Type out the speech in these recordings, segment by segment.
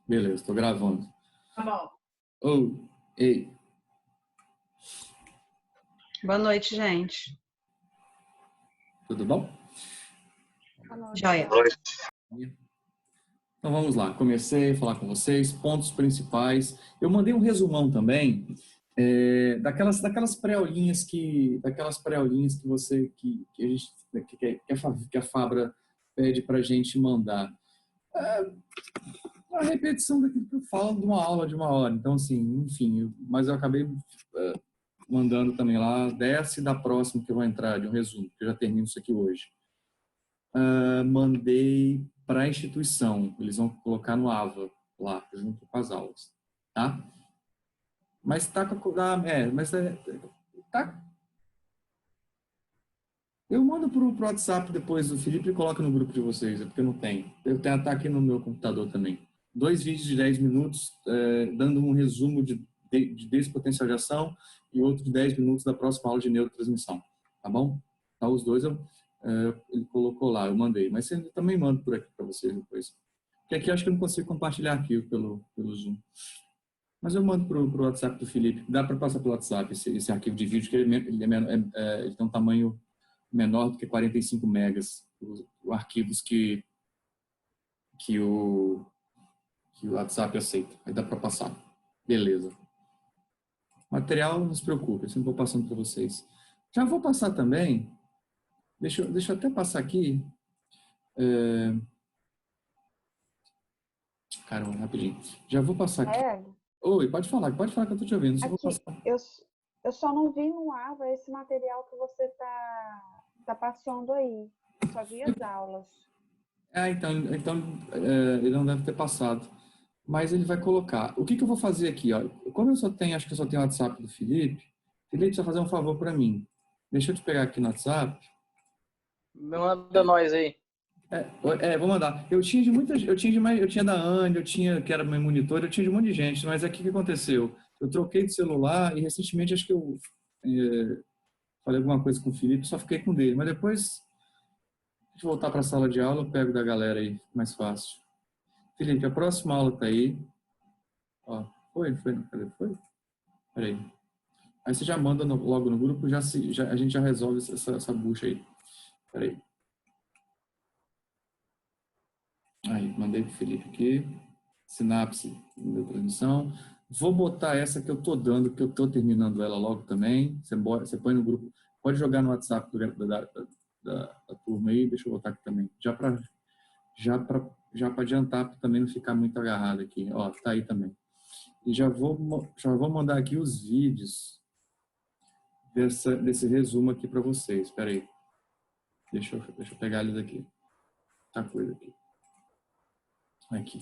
Beleza, estou gravando. Tá bom. Oh, ei, Boa noite, gente. tudo bom? Joia. Então vamos lá, comecei a falar com vocês, pontos principais. Eu mandei um resumão também, daquelas pré-aulinhas que você que a gente que a Fabra pede para a gente mandar. A repetição daquilo que eu falo de uma aula de 1 hora. Então, assim, enfim, mas eu acabei mandando também lá, dessa e da próxima que eu vou entrar, de um resumo, que eu já termino isso aqui hoje. Mandei para a instituição, eles vão colocar no AVA, lá, junto com as aulas, tá? Mas tá com tá. Eu mando pro WhatsApp depois do Felipe e coloco no grupo de vocês, é porque eu não tenho. Eu tenho tá aqui no meu computador também. 2 vídeos de 10 minutos, dando um resumo desse potencial de ação e outro de 10 minutos da próxima aula de neurotransmissão, tá bom? Tá, os dois ele colocou lá, eu mandei. Mas eu também mando por aqui para vocês depois. Porque aqui eu acho que eu não consigo compartilhar arquivo pelo Zoom. Mas eu mando pro WhatsApp do Felipe. Dá para passar pelo WhatsApp esse arquivo de vídeo, que ele tem um tamanho menor do que 45 megas. Os arquivos que o WhatsApp aceita. Aí dá para passar. Beleza. Material, não se preocupe, eu sempre vou passando para vocês. Já vou passar também. Deixa eu até passar aqui. Caramba, rapidinho. Já vou passar aqui. Oi, pode falar que eu estou te ouvindo. Só vou passar. Eu só não vi no AVA esse material que você tá passando aí. Só vi as aulas. Então ele não deve ter passado. Mas ele vai colocar. O que eu vou fazer aqui? Ó? Como acho que eu só tenho o WhatsApp do Felipe, Felipe, você vai fazer um favor para mim. Deixa eu te pegar aqui no WhatsApp. Manda nós aí. Vou mandar. Eu tinha da Anne, que era meu monitor, eu tinha de um monte de gente, mas aqui o que aconteceu? Eu troquei de celular e recentemente acho que eu falei alguma coisa com o Felipe, só fiquei com dele. Mas depois, deixa eu voltar para a sala de aula, eu pego da galera aí, mais fácil. Felipe, a próxima aula tá aí. Ó, cadê? Foi? Peraí. Aí você já manda logo no grupo, a gente já resolve essa bucha aí. Peraí. Aí, mandei pro Felipe aqui. Sinapse, neurotransmissão. Vou botar essa que eu tô dando, que eu tô terminando ela logo também. Você põe no grupo. Pode jogar no WhatsApp da turma aí. Deixa eu botar aqui também. Já para adiantar, para também não ficar muito agarrado aqui. Ó, tá aí também. E já vou mandar aqui os vídeos desse resumo aqui para vocês. Espera aí. Deixa eu pegar eles aqui. Tá coisa aqui. Aqui.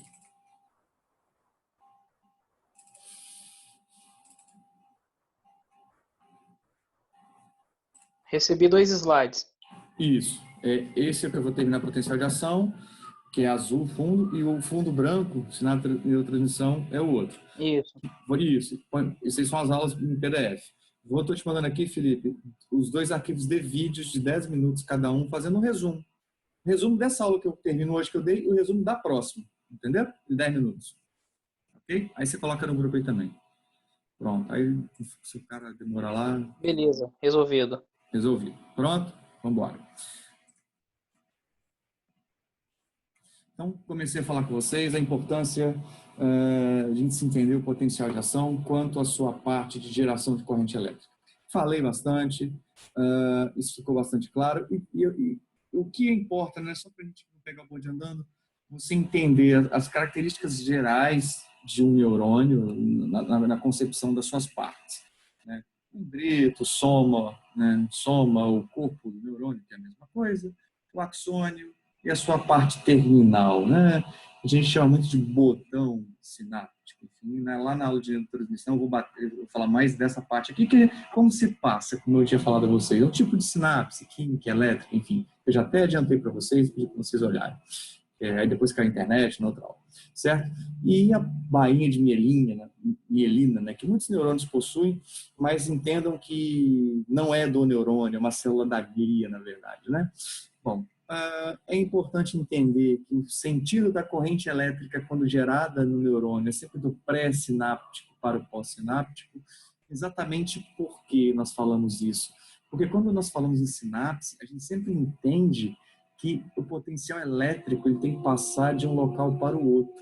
Recebi 2 slides. Isso. Esse é que eu vou terminar potencial de ação, que é azul o fundo, e o fundo branco, sinal de neurotransmissão, é o outro. Isso. Isso. Essas são as aulas em PDF. Estou te mandando aqui, Felipe, os 2 arquivos de vídeos de 10 minutos cada um, fazendo um resumo. Resumo dessa aula que eu termino hoje, que eu dei, e o resumo da próxima. Entendeu? De 10 minutos. Ok? Aí você coloca no grupo aí também. Pronto. Aí, se o cara demorar lá... Beleza. Resolvido. Resolvido. Pronto? Vamos embora. Então, comecei a falar com vocês a importância de a gente se entender o potencial de ação quanto à sua parte de geração de corrente elétrica. Falei bastante, isso ficou bastante claro. E o que importa, né, só para a gente não pegar o bonde andando, você entender as características gerais de um neurônio na concepção das suas partes. Né? Dendrito, soma, né? Soma, o corpo do neurônio, que é a mesma coisa, o axônio, e a sua parte terminal, né? A gente chama muito de botão sináptico. Enfim, né? Lá na aula de neurotransmissão eu vou falar mais dessa parte aqui, que é como se passa, como eu tinha falado a vocês. É um tipo de sinapse, química, elétrica, enfim. Eu já até adiantei para vocês, pedi para vocês olharem. Aí depois cai a internet, na outra aula. Certo? E a bainha de mielina, né? Que muitos neurônios possuem, mas entendam que não é do neurônio, é uma célula da glia, na verdade, né? Bom, é importante entender que o sentido da corrente elétrica, quando gerada no neurônio, é sempre do pré-sináptico para o pós-sináptico. Exatamente por que nós falamos isso? Porque quando nós falamos em sinapse, a gente sempre entende que o potencial elétrico ele tem que passar de um local para o outro.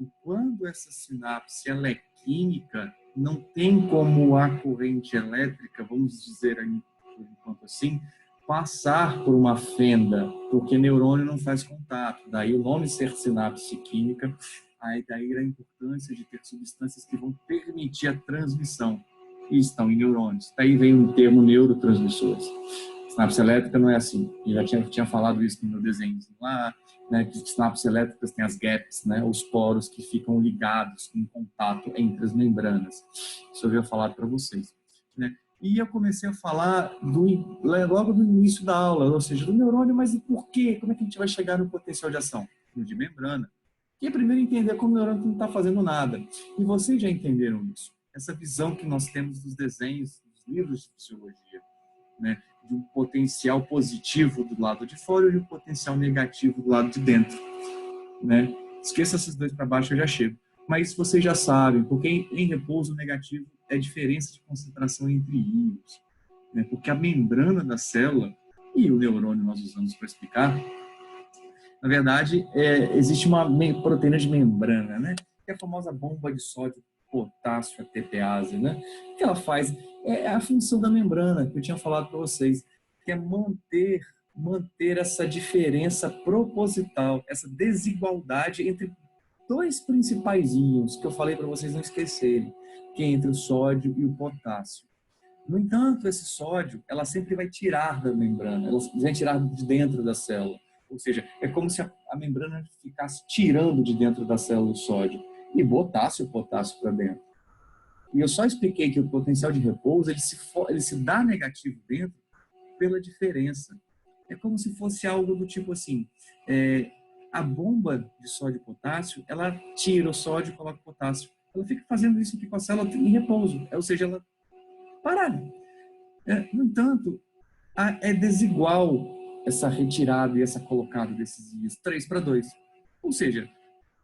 E quando essa sinapse ela é química, não tem como a corrente elétrica, vamos dizer aí, por enquanto assim, passar por uma fenda, porque neurônio não faz contato. Daí o nome ser sinapse química, aí daí a importância de ter substâncias que vão permitir a transmissão, e estão em neurônios. Daí vem o termo neurotransmissores. Sinapse elétrica não é assim. Eu já tinha falado isso no meu desenho lá, né, que sinapses elétricas têm as gaps, né, os poros que ficam ligados em contato entre as membranas. Isso eu ia falar para vocês, né? E eu comecei a falar logo do início da aula, ou seja, do neurônio, mas e por quê? Como é que a gente vai chegar no potencial de ação? No de membrana. E é primeiro entender como o neurônio não está fazendo nada. E vocês já entenderam isso. Essa visão que nós temos dos desenhos, dos livros de fisiologia, né? De um potencial positivo do lado de fora e de um potencial negativo do lado de dentro, né? Esqueça esses dois para baixo, eu já chego. Mas vocês já sabem, porque em repouso negativo é a diferença de concentração entre íons, né? Porque a membrana da célula, e o neurônio nós usamos para explicar, na verdade, existe uma proteína de membrana, né? Que é a famosa bomba de sódio, potássio, a TPase, né? O que ela faz é a função da membrana, que eu tinha falado para vocês, que é manter essa diferença proposital, essa desigualdade entre dois principais íons, que eu falei para vocês não esquecerem, que é entre o sódio e o potássio. No entanto, esse sódio, ela sempre vai tirar da membrana, ela vai tirar de dentro da célula. Ou seja, é como se a membrana ficasse tirando de dentro da célula o sódio e botasse o potássio para dentro. E eu só expliquei que o potencial de repouso ele se dá negativo dentro pela diferença. É como se fosse algo do tipo assim, a bomba de sódio e potássio, ela tira o sódio e coloca o potássio. Ela fica fazendo isso aqui com a célula em repouso, ou seja, ela parada. No entanto, é desigual essa retirada e essa colocada desses íons, 3:2. Ou seja,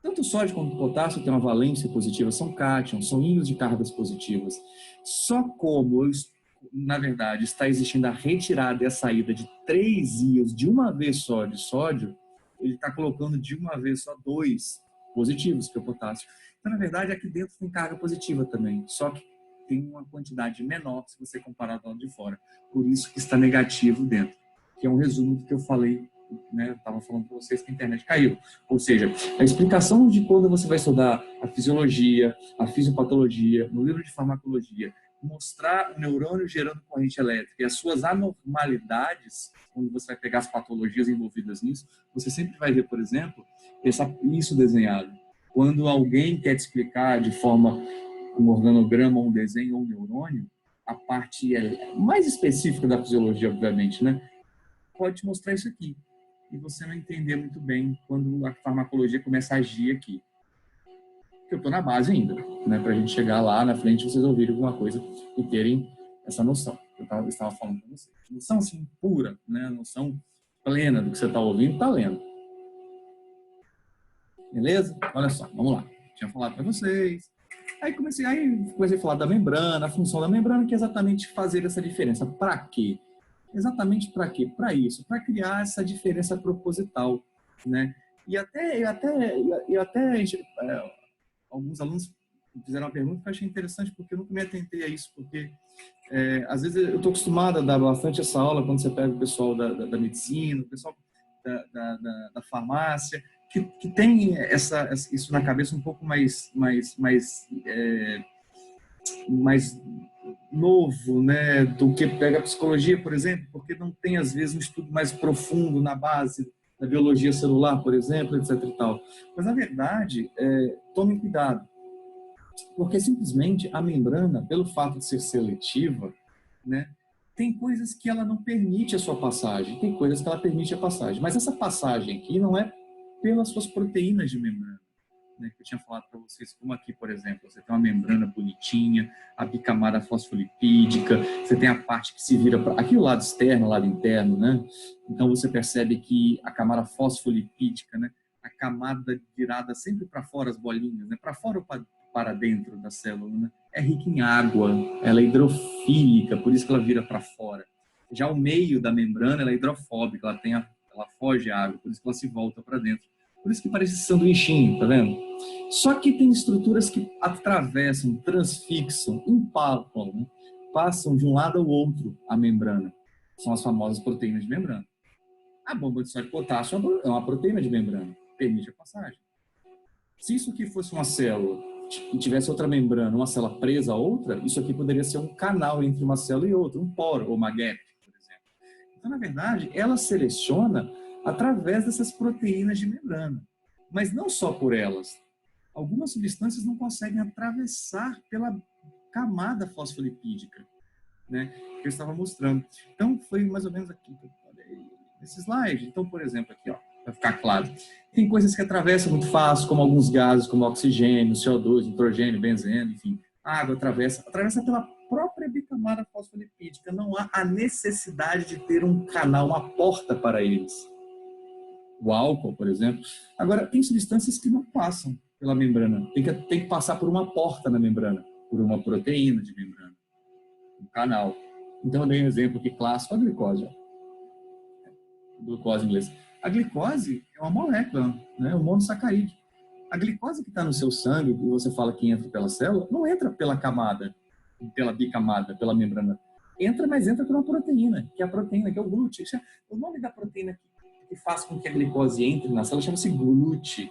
tanto o sódio quanto o potássio têm uma valência positiva, são cátions, são íons de cargas positivas. Só como, na verdade, está existindo a retirada e a saída de 3 íons de uma vez só de sódio, ele está colocando de uma vez só 2 positivos, que é o potássio. Então, na verdade, aqui dentro tem carga positiva também, só que tem uma quantidade menor se você comparar do lado de fora. Por isso que está negativo dentro, que é um resumo do que eu falei, né? Eu estava falando para vocês que a internet caiu. Ou seja, a explicação de quando você vai estudar a fisiologia, a fisiopatologia, no livro de farmacologia, mostrar o neurônio gerando corrente elétrica e as suas anormalidades, quando você vai pegar as patologias envolvidas nisso, você sempre vai ver, por exemplo, isso desenhado. Quando alguém quer te explicar de forma um organograma, um desenho ou um neurônio, a parte mais específica da fisiologia, obviamente, né? Pode te mostrar isso aqui. E você não entender muito bem quando a farmacologia começa a agir aqui. Porque eu estou na base ainda, né? Para a gente chegar lá na frente, vocês ouvirem alguma coisa e terem essa noção. Eu estava falando para vocês. Noção, assim, pura, né? Noção plena do que você está ouvindo, está lendo. Beleza? Olha só, vamos lá. Tinha falado para vocês. Aí comecei a falar da membrana, a função da membrana, que é exatamente fazer essa diferença. Para quê? Exatamente para quê? Para isso, para criar essa diferença proposital, né? E até alguns alunos fizeram uma pergunta que eu achei interessante, porque eu nunca me atentei a isso, porque às vezes eu estou acostumado a dar bastante essa aula quando você pega o pessoal da medicina, o pessoal da farmácia, que tem isso na cabeça um pouco mais novo, né, do que pega a psicologia, por exemplo, porque não tem, às vezes, um estudo mais profundo na base da biologia celular, por exemplo, etc. e tal. Mas, na verdade, tomem cuidado, porque simplesmente a membrana, pelo fato de ser seletiva, né, tem coisas que ela não permite a sua passagem, tem coisas que ela permite a passagem. Mas essa passagem aqui não é pelas suas proteínas de membrana. né, que eu tinha falado para vocês, como aqui, por exemplo, você tem uma membrana bonitinha, a bicamada fosfolipídica, você tem a parte que se vira para aqui o lado externo, o lado interno, né? Então você percebe que a camada fosfolipídica, né, a camada virada sempre para fora, as bolinhas, né, para fora ou para dentro da célula, né, é rica em água, ela é hidrofílica, por isso que ela vira para fora. Já o meio da membrana, ela é hidrofóbica, ela foge à água, por isso que ela se volta para dentro. Por isso que parece esse sanduichinho, tá vendo? Só que tem estruturas que atravessam, transfixam, empalam, né? Passam de um lado ao outro a membrana. São as famosas proteínas de membrana. A bomba de sódio e potássio é uma proteína de membrana, permite a passagem. Se isso aqui fosse uma célula e tivesse outra membrana, uma célula presa a outra, isso aqui poderia ser um canal entre uma célula e outra, um poro ou uma gap, por exemplo. Então, na verdade, ela seleciona através dessas proteínas de membrana. Mas não só por elas. Algumas substâncias não conseguem atravessar pela camada fosfolipídica, né, que eu estava mostrando. Então, foi mais ou menos aqui que eu falei nesse slide. Então, por exemplo, aqui, ó, para ficar claro, tem coisas que atravessam muito fácil, como alguns gases, como oxigênio, CO2, nitrogênio, benzeno, enfim. A água atravessa pela própria bicamada fosfolipídica. Não há a necessidade de ter um canal, uma porta para eles. O álcool, por exemplo. Agora, tem substâncias que não passam pela membrana. Tem que passar por uma porta na membrana, por uma proteína de membrana, um canal. Então, eu dei um exemplo aqui clássico, a glicose. Glucose em inglês. A glicose é uma molécula, né? Um monossacarídeo. A glicose que está no seu sangue, e você fala que entra pela célula, não entra pela camada, pela bicamada, pela membrana. Entra, mas entra por uma proteína, que é a proteína, que é o glúten. O nome da proteína que faz com que a glicose entre na célula chama-se glúten,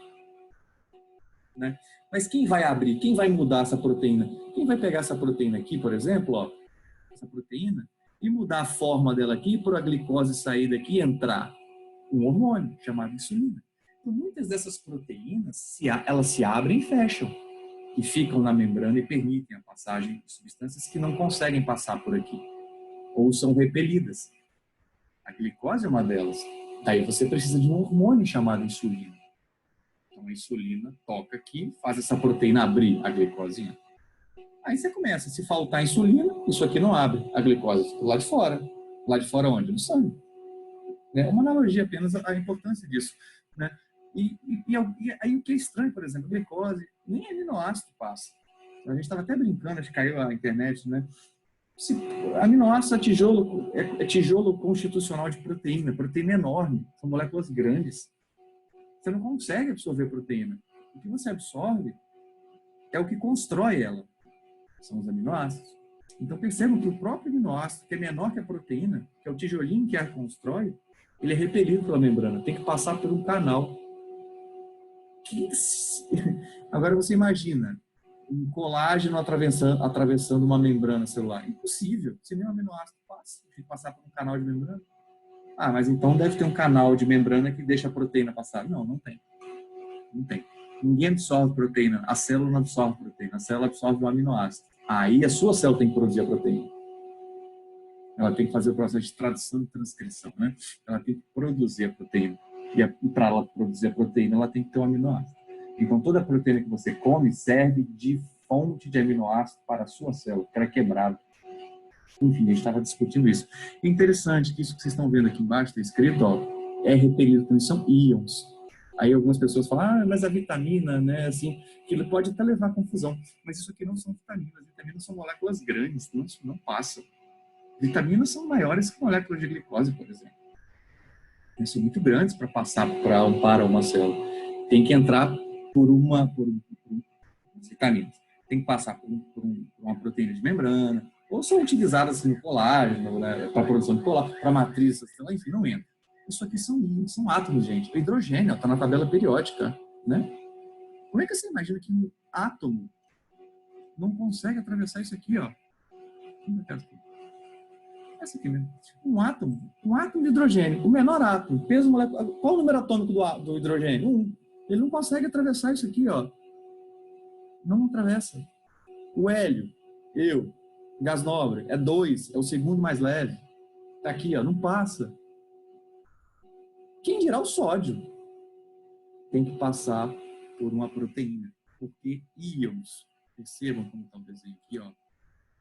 né? Mas quem vai abrir, quem vai mudar essa proteína? Quem vai pegar essa proteína aqui, por exemplo, ó, essa proteína, e mudar a forma dela aqui para a glicose sair daqui e entrar? Um hormônio chamado insulina. Então, muitas dessas proteínas, elas se abrem e fecham, e ficam na membrana e permitem a passagem de substâncias que não conseguem passar por aqui, ou são repelidas. A glicose é uma delas. Daí você precisa de um hormônio chamado insulina. Então a insulina toca aqui, faz essa proteína abrir a glicosinha. Aí você começa, se faltar insulina, isso aqui não abre, a glicose fica lá de fora. Lá de fora onde? No sangue. É uma analogia apenas à importância disso, né? E aí o que é estranho, por exemplo, a glicose, nem aminoácido passa. A gente estava até brincando, acho que caiu a internet, né? Aminoácido é tijolo constitucional de proteína. Proteína enorme, são moléculas grandes. Você não consegue absorver proteína. O que você absorve é o que constrói ela. São os aminoácidos. Então percebam que o próprio aminoácido, que é menor que a proteína, que é o tijolinho que a constrói, ele é repelido pela membrana. Tem que passar por um canal. Agora você imagina um colágeno atravessando uma membrana celular. Impossível. Se nem um aminoácido passa, tem que passar por um canal de membrana. Ah, mas então deve ter um canal de membrana que deixa a proteína passar. Não, não tem. Não tem. Ninguém absorve proteína. A célula não absorve proteína. A célula absorve o aminoácido. Aí a sua célula tem que produzir a proteína. Ela tem que fazer o processo de tradução e transcrição, né? Ela tem que produzir a proteína. E para ela produzir a proteína, ela tem que ter um aminoácido. Então, toda a proteína que você come serve de fonte de aminoácido para a sua célula, que ela é quebrada. Enfim, a gente estava discutindo isso. É interessante que isso que vocês estão vendo aqui embaixo, está escrito, ó, é repelido, porque são íons. Aí algumas pessoas falam, mas a vitamina, né, assim, aquilo pode até levar a confusão. Mas isso aqui não são vitaminas. Vitaminas são moléculas grandes, não passam. Vitaminas são maiores que moléculas de glicose, por exemplo. Elas são muito grandes para passar para uma célula. Tem que entrar por vitaminas. Tem que passar por uma proteína de membrana, ou são utilizadas no colágeno, né, para a produção de colágeno, para matriz, enfim, não entra. Isso aqui são átomos, gente. O hidrogênio está na tabela periódica, né? Como é que você imagina que um átomo não consegue atravessar isso aqui, ó? Essa aqui mesmo. Um átomo de hidrogênio, o menor átomo, peso molecular. Qual o número atômico do hidrogênio? 1. Ele não consegue atravessar isso aqui, ó. Não atravessa. O hélio, gás nobre, é 2, é o segundo mais leve. Tá aqui, ó, não passa. Quem dirá o sódio? Tem que passar por uma proteína, porque íons, percebam como está o desenho aqui, ó,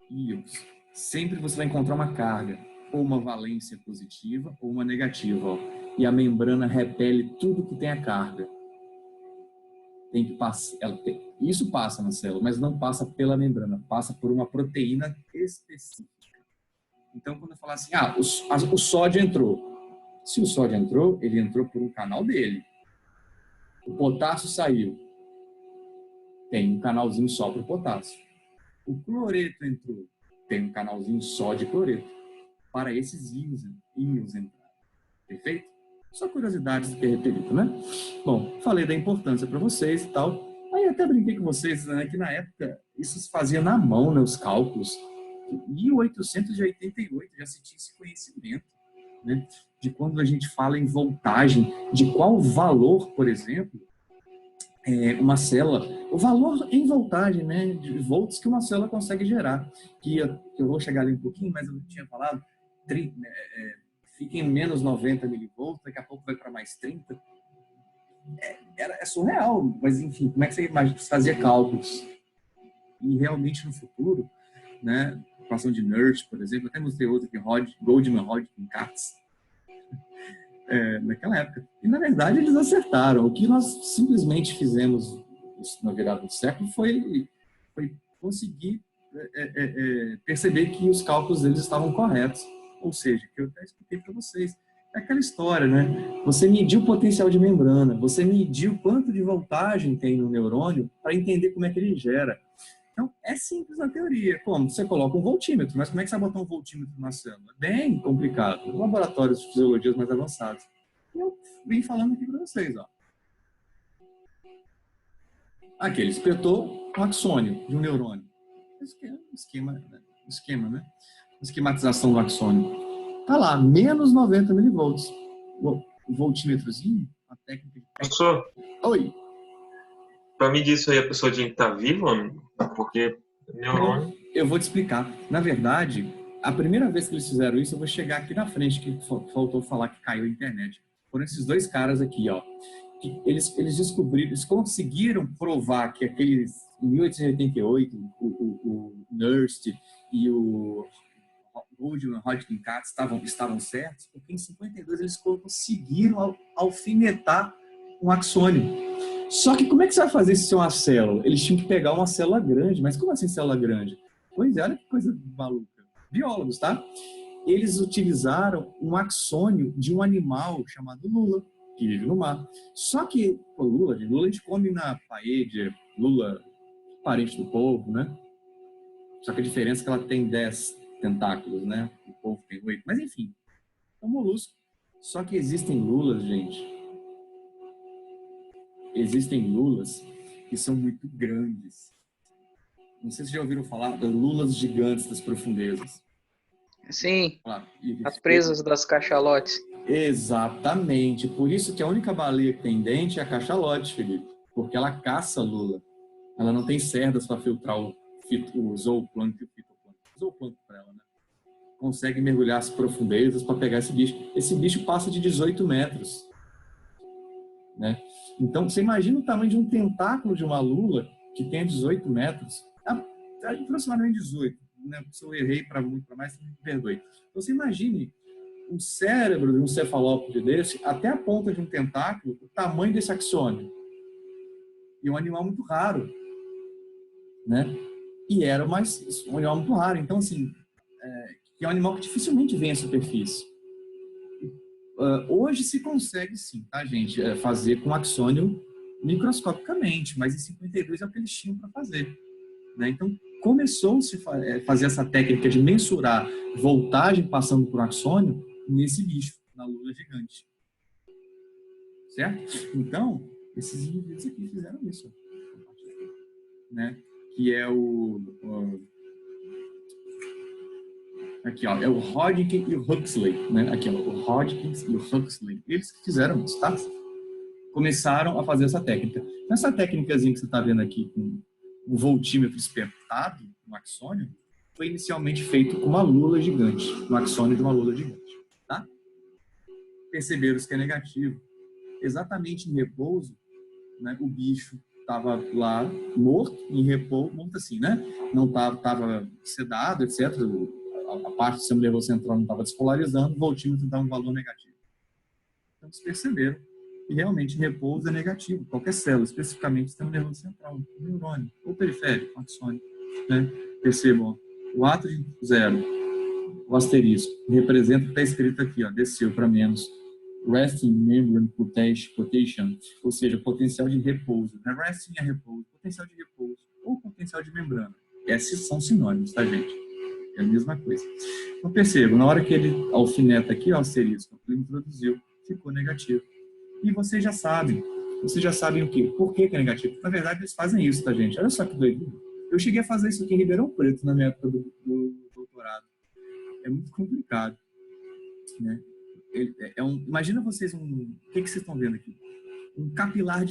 íons, sempre você vai encontrar uma carga, ou uma valência positiva ou uma negativa, ó, e a membrana repele tudo que tem a carga. Tem que passar, isso passa na célula, mas não passa pela membrana, passa por uma proteína específica. Então, quando eu falar assim, o sódio entrou. Se o sódio entrou, ele entrou por um canal dele. O potássio saiu. Tem um canalzinho só para o potássio. O cloreto entrou. Tem um canalzinho só de cloreto. Para esses íons entrar. Perfeito? Só curiosidades do que é repelido, né? Bom, falei da importância para vocês e tal. Aí até brinquei com vocês, né, que na época isso se fazia na mão, né, os cálculos. Em 1888 já se tinha esse conhecimento, né, de quando a gente fala em voltagem, de qual valor, por exemplo, uma célula, o valor em voltagem, né, de volts que uma célula consegue gerar. Que eu vou chegar ali um pouquinho, mas eu tinha falado, fica em menos 90 milivolts, daqui a pouco vai para mais 30. É surreal, mas enfim, como é que você imagina? Você fazia cálculos. E realmente no futuro, né, a equação de Nernst, por exemplo, até mostrei outra aqui, Goldman, Hodgkin, Katz, naquela época. E na verdade eles acertaram. O que nós simplesmente fizemos na virada do século foi conseguir perceber que os cálculos deles estavam corretos. Ou seja, que eu até expliquei para vocês. É aquela história, né? Você mediu o potencial de membrana, você mediu quanto de voltagem tem no neurônio para entender como é que ele gera. Então, é simples na teoria. Como? Você coloca um voltímetro, mas como é que você vai botar um voltímetro na célula? Bem complicado. Laboratórios de fisiologias mais avançados. E eu vim falando aqui para vocês, ó. Aqui, ele espetou um axônio de um neurônio. Esquema, né? Esquematização do axônio. Tá lá, menos 90 milivolts. O voltímetrozinho, a técnica de... Professor, Oi. para medir isso aí, a pessoa tinha que estar viva? Porque neurônio... Eu vou te explicar. Na verdade, a primeira vez que eles fizeram isso, eu vou chegar aqui na frente, que faltou falar que caiu a internet. Foram esses dois caras aqui, ó. Que eles descobriram, eles conseguiram provar que aqueles, em 1888, o Nernst e o Goldman, Hodgkin, Katz estavam certos, porque em 52 eles conseguiram alfinetar um axônio. Só que como é que você vai fazer isso ser uma célula? Eles tinham que pegar uma célula grande. Mas como assim célula grande? Pois é, olha que coisa maluca. Biólogos, tá? Eles utilizaram um axônio de um animal chamado lula, que vive no mar. Só que lula a gente come na paella, lula, parente do polvo, né? Só que a diferença é que ela tem 10 tentáculos, né? O polvo tem 8. Mas enfim, é um molusco. Só que existem lulas, gente. Existem lulas que são muito grandes. Não sei se já ouviram falar das lulas gigantes das profundezas. Sim, as presas das cachalotes. Exatamente. Por isso que a única baleia que tem dente é a cachalote, Felipe. Porque ela caça lula. Ela não tem cerdas para filtrar o zooplâncton e o fitoplâncton. O zooplâncton para ela, né? Consegue mergulhar as profundezas para pegar esse bicho. Esse bicho passa de 18 metros. Né? Então, você imagina o tamanho de um tentáculo de uma lula que tem 18 metros. Aproximadamente 18. Né? Se eu errei para muito para mais, me perdoe. Então, você imagine um cérebro de um cefalópode desse até a ponta de um tentáculo, o tamanho desse axônio. E um animal muito raro. Né? E era um animal muito raro. Então, assim, é um animal que dificilmente vem à superfície. Hoje se consegue sim, tá, gente? Fazer com axônio microscopicamente, mas em 52 é o que eles tinham para fazer. Né? Então, começou-se a fazer essa técnica de mensurar voltagem passando por axônio nesse bicho, na lula gigante. Certo? Então, esses indivíduos aqui fizeram isso. Né? Que é aqui, ó, é o Hodgkin e o Huxley, né? Aqui, ó, o Hodgkin e o Huxley. Eles que fizeram isso, tá? Começaram a fazer essa técnica. Essa técnicazinha que você está vendo aqui com o voltímetro espetado no axônio foi inicialmente feito com uma lula gigante, no axônio de uma lula gigante, tá? Perceberam que é negativo. Exatamente em repouso, né, o bicho estava lá morto, em repouso, morto assim, né? Não estava sedado, etc. A parte do sistema nervoso central não estava despolarizando, o voltímetro dá um valor negativo. Então, vocês perceberam que realmente repouso é negativo. Qualquer célula, especificamente o sistema nervoso central, o neurônio, ou periférico, o axônio, né? Percebam, o ato de zero, o asterisco, representa o que está escrito aqui, ó, desceu para menos. Resting membrane potential, ou seja, potencial de repouso. Resting é repouso, potencial de repouso ou potencial de membrana. Esses são sinônimos, tá, gente? É a mesma coisa. Então, percebam, na hora que ele alfineta aqui, o asterisco, ele introduziu, ficou negativo. E vocês já sabem o quê? Por que é negativo? Na verdade, eles fazem isso, tá, gente? Olha só que doido. Eu cheguei a fazer isso aqui em Ribeirão Preto, na minha época do doutorado. É muito complicado, né? Imagina vocês o que vocês estão vendo aqui? Um capilar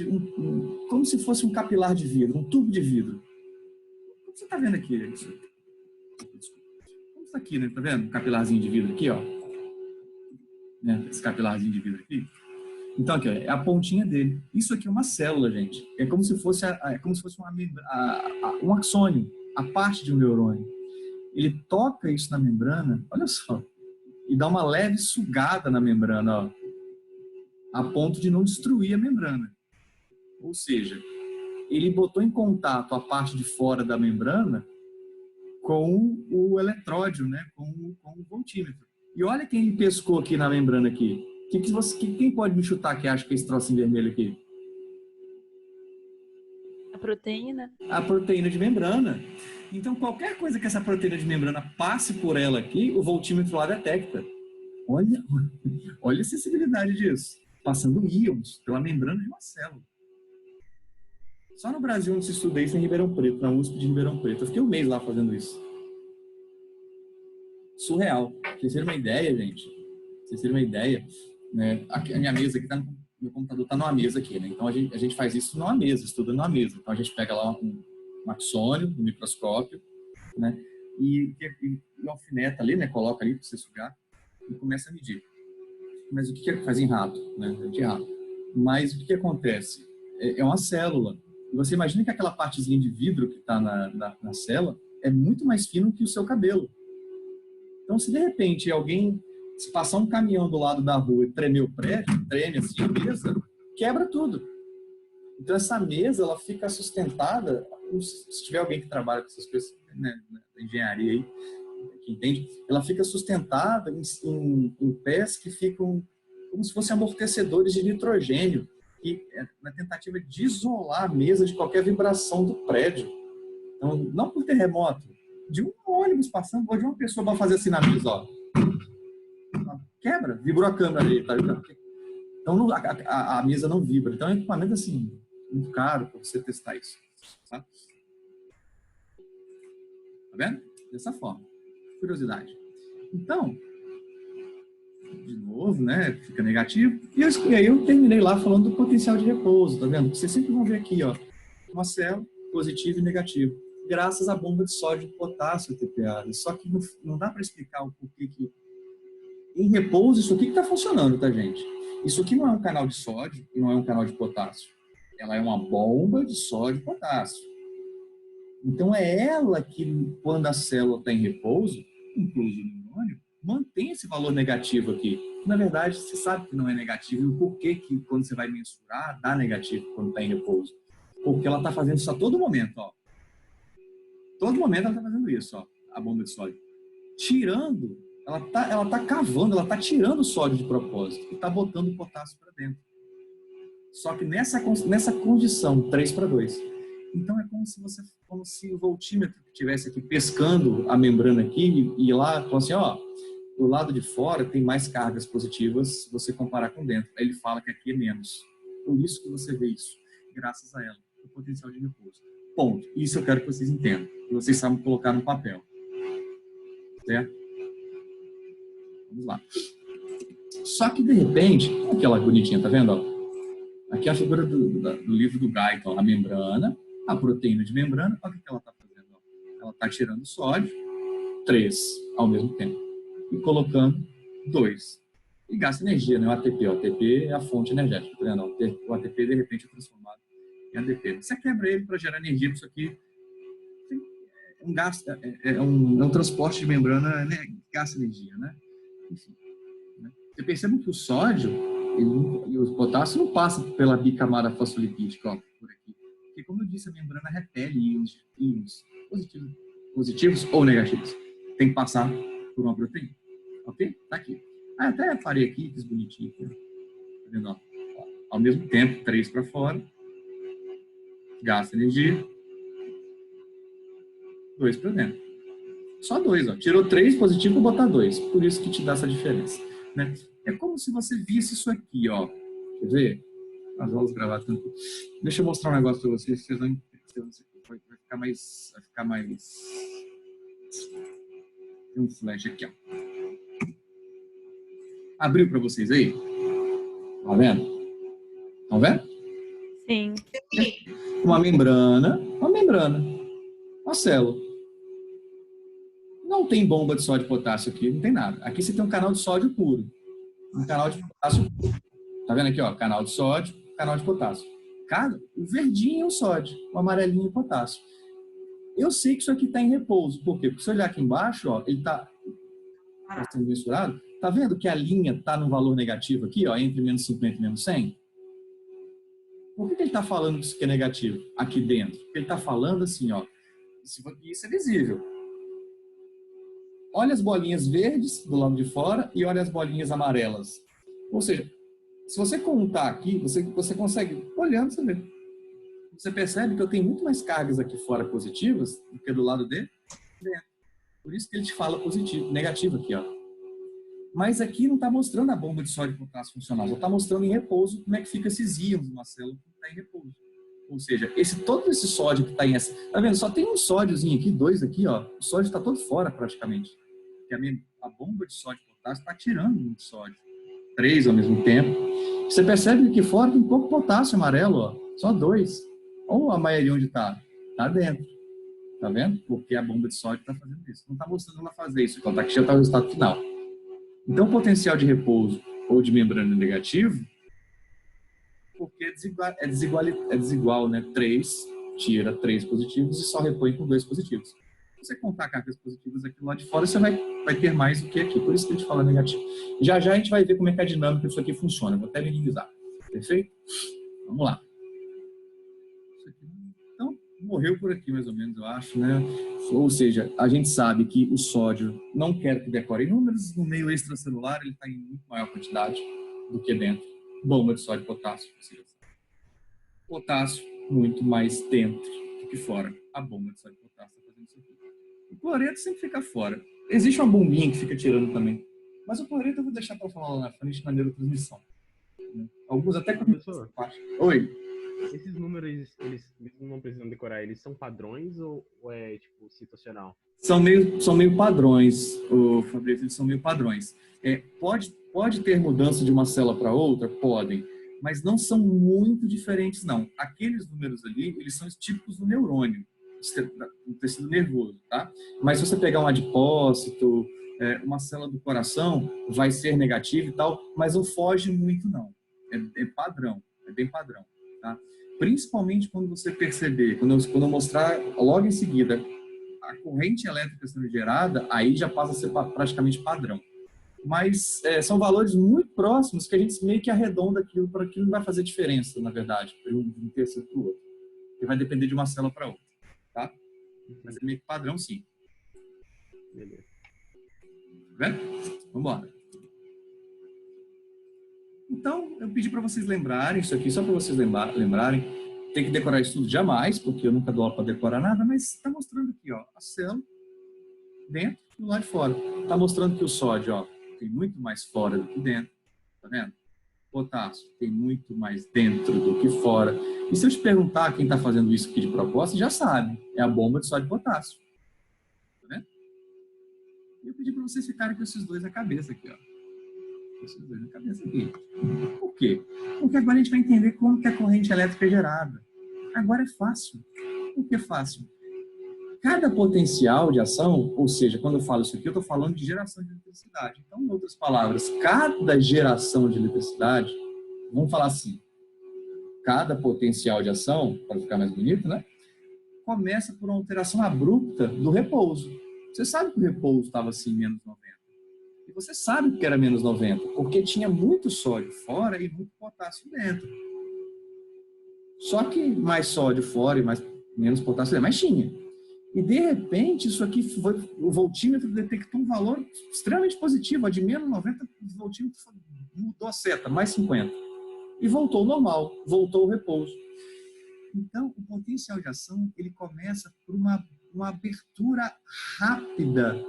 como se fosse um capilar de vidro, um tubo de vidro. Como você está vendo aqui? Isso? Como está aqui, né? Tá vendo? Um capilarzinho de vidro aqui, ó. Né? Esse capilarzinho de vidro aqui. Então aqui, ó, é a pontinha dele. Isso aqui é uma célula, gente. É como se fosse um axônio, a parte de um neurônio. Ele toca isso na membrana, olha só, e dá uma leve sugada na membrana, ó, a ponto de não destruir a membrana. Ou seja, ele botou em contato a parte de fora da membrana com o eletródio, né, com o voltímetro. E olha quem ele pescou aqui na membrana aqui. Quem pode me chutar que acha que é esse trocinho vermelho aqui? A proteína? A proteína de membrana. Então, qualquer coisa que essa proteína de membrana passe por ela aqui, o voltímetro lá detecta. Olha a sensibilidade disso. Passando íons pela membrana de uma célula. Só no Brasil onde se estuda isso em Ribeirão Preto, na USP de Ribeirão Preto. Eu fiquei um mês lá fazendo isso. Surreal. Pra vocês terem uma ideia, gente. Pra vocês terem uma ideia, né? A minha mesa aqui, meu computador está numa mesa aqui, né? Então a gente faz isso numa mesa, estuda numa mesa. Então a gente pega lá um axônio, um microscópio, né? E alfineta ali, né? Coloca ali para você sugar e começa a medir. Mas o que faz em rato, né? De rato. Mas o que acontece? É uma célula. E você imagina que aquela partezinha de vidro que está na célula é muito mais fino que o seu cabelo. Então, se de repente alguém se passar um caminhão do lado da rua e tremer o prédio, treme assim a mesa, quebra tudo. Então, essa mesa, ela fica sustentada, se tiver alguém que trabalha com essas coisas, né, da engenharia aí, que entende, ela fica sustentada em pés que ficam como se fossem amortecedores de nitrogênio, que é na tentativa de isolar a mesa de qualquer vibração do prédio. Então, não por terremoto, de um ônibus passando, ou de uma pessoa para fazer assim na mesa, ó. Quebra, vibrou a câmera ali, tá? Então a mesa não vibra. Então é um equipamento assim, muito caro para você testar isso. Tá? Tá vendo? Dessa forma. Curiosidade. Então, de novo, né? Fica negativo. E aí eu terminei lá falando do potencial de repouso, tá vendo? Vocês sempre vão ver aqui, ó, uma célula, positivo e negativo. Graças à bomba de sódio e potássio TPA. Só que não dá para explicar o porquê que em repouso isso aqui que está funcionando, tá, gente? Isso aqui não é um canal de sódio e não é um canal de potássio. Ela é uma bomba de sódio e potássio. Então é ela que, quando a célula está em repouso, inclusive o neurônio, mantém esse valor negativo aqui. Na verdade, você sabe que não é negativo. E o porquê que, quando você vai mensurar, dá negativo quando está em repouso? Porque ela está fazendo isso a todo momento, ó. Todo momento ela está fazendo isso, ó, a bomba de sódio. Tirando, ela tá cavando, ela está tirando o sódio de propósito e está botando o potássio para dentro. Só que nessa condição, 3:2. Então é como se o voltímetro estivesse aqui pescando a membrana aqui e lá, então assim, ó, do lado de fora tem mais cargas positivas se você comparar com dentro. Aí ele fala que aqui é menos. Por isso que você vê isso, graças a ela, o potencial de repouso. Ponto. Isso eu quero que vocês entendam. Que vocês sabem colocar no papel. Certo? Vamos lá. Só que, de repente, aquela bonitinha, tá vendo? Ó? Aqui é a figura do livro do Guyton. A membrana, a proteína de membrana. Olha o que ela está fazendo. Ó. Ela está tirando sódio, 3 ao mesmo tempo. E colocando 2. E gasta energia, né? O ATP. O ATP é a fonte energética. Tá vendo? O ATP, de repente, é transformado em ADP. Você quebra ele para gerar energia para isso aqui. Um gasto, é um transporte de membrana, né? Gasta energia, né? Enfim, né? Você percebe que o sódio e o potássio não passam pela bicamada fosfolipídica, ó, por aqui. Porque, como eu disse, a membrana repele íons positivos ou negativos. Tem que passar por uma proteína. Ok? Tá aqui. Até parei aqui, fiz bonitinho. Tá vendo? Ó? Ao mesmo tempo, 3 para fora. Gasta energia. 2 para dentro. Só 2, ó. Tirou 3 positivo, vou botar 2. Por isso que te dá essa diferença, né? É como se você visse isso aqui, ó. Quer ver? As aulas gravadas. Deixa eu mostrar um negócio para vocês. Vocês vão entender isso aqui. Vai ficar mais... Tem um flash aqui, ó. Abriu para vocês aí? Tá vendo? Estão vendo? Sim. Uma membrana, uma célula. Não tem bomba de sódio e potássio aqui, não tem nada. Aqui você tem um canal de sódio puro, um canal de potássio puro. Tá vendo aqui, ó? Canal de sódio, canal de potássio. O verdinho é o sódio, o amarelinho é o potássio. Eu sei que isso aqui está em repouso. Por quê? Porque se eu olhar aqui embaixo, ó, ele está sendo mensurado. Tá vendo que a linha está no valor negativo aqui, ó, entre menos 50 e menos 100? Por que ele está falando que isso aqui é negativo aqui dentro? Porque ele está falando assim, ó, isso é visível. Olha as bolinhas verdes do lado de fora e olha as bolinhas amarelas. Ou seja, se você contar aqui, você consegue, olhando, você vê. Você percebe que eu tenho muito mais cargas aqui fora positivas do que do lado de dentro. Por isso que ele te fala positivo, negativo aqui, ó. Mas aqui não está mostrando a bomba de sódio e potássio funcional, só está mostrando em repouso como é que fica esses íons numa célula que está em repouso. Ou seja, todo esse sódio que está em essa... Tá vendo? Só tem um sódiozinho aqui, 2 aqui, ó. O sódio está todo fora praticamente. Porque a bomba de sódio e potássio está tirando muito sódio. 3 ao mesmo tempo. Você percebe que aqui fora tem pouco potássio amarelo, ó. Só 2. Ou a maioria onde está? Está dentro. Tá vendo? Porque a bomba de sódio está fazendo isso. Não está mostrando ela fazer isso. Então, aqui já está o resultado final. Então, o potencial de repouso ou de membrana negativo, porque é desigual, né? 3, tira 3 positivos e só repõe com 2 positivos. Se você contar cargas positivas aqui lá de fora, você vai ter mais do que aqui. Por isso que a gente fala negativo. Já a gente vai ver como é que a dinâmica disso aqui funciona. Vou até minimizar. Perfeito? Vamos lá. Então, morreu por aqui, mais ou menos, eu acho, né? Ou seja, a gente sabe que o sódio não quer que decore números, no meio extracelular ele está em muito maior quantidade do que dentro. Bomba de sódio e potássio. Potássio muito mais dentro do que fora. A bomba de sódio e potássio está fazendo isso aqui. O cloreto sempre fica fora. Existe uma bombinha que fica tirando também. Mas o cloreto eu vou deixar para falar lá na frente na neurotransmissão. Alguns até... Professor, oi. esses números, eles não precisam decorar, eles são padrões ou é, tipo, situacional? São meio padrões, Fabrício, eles são meio padrões. Pode ter mudança de uma célula para outra? Podem, mas não são muito diferentes, não. Aqueles números ali, eles são típicos do neurônio, do tecido nervoso, tá? Mas se você pegar um adipócito, uma célula do coração, vai ser negativo e tal, mas não foge muito, não. É padrão, é bem padrão, tá? Principalmente quando você perceber, quando eu mostrar logo em seguida a corrente elétrica sendo gerada, aí já passa a ser praticamente padrão. Mas são valores muito próximos que a gente meio que arredonda aquilo para que não vai fazer diferença, na verdade, de um terceiro para o outro. Porque vai depender de uma célula para outra, tá? Mas é meio que padrão, sim. Beleza. Tá vendo? Vamos embora. Então, eu pedi para vocês lembrarem isso aqui, só para vocês lembrarem. Tem que decorar isso tudo jamais, porque eu nunca dou aula para decorar nada, mas está mostrando aqui, ó, a célula dentro e do lado de fora. Está mostrando que o sódio, ó, tem muito mais fora do que dentro, tá vendo? Potássio tem muito mais dentro do que fora. E se eu te perguntar quem está fazendo isso aqui de propósito, já sabe, é a bomba de sódio e potássio. Tá vendo? Eu pedi para vocês ficarem com esses dois na cabeça aqui, ó. Esses dois na cabeça aqui. Por quê? Porque agora a gente vai entender como que a corrente elétrica é gerada. Agora é fácil. Por que é fácil? Cada potencial de ação, ou seja, quando eu falo isso aqui, eu estou falando de geração de eletricidade. Então, em outras palavras, cada geração de eletricidade, vamos falar assim, cada potencial de ação, para ficar mais bonito, né? Começa por uma alteração abrupta do repouso. Você sabe que o repouso estava assim, menos 90. E você sabe que era menos 90, porque tinha muito sódio fora e muito potássio dentro. Só que mais sódio fora e menos potássio dentro, mas tinha. E, de repente, isso aqui, o voltímetro detectou um valor extremamente positivo, de menos 90, o voltímetro mudou a seta, mais 50. E voltou ao normal, voltou ao repouso. Então, o potencial de ação, ele começa por uma abertura rápida,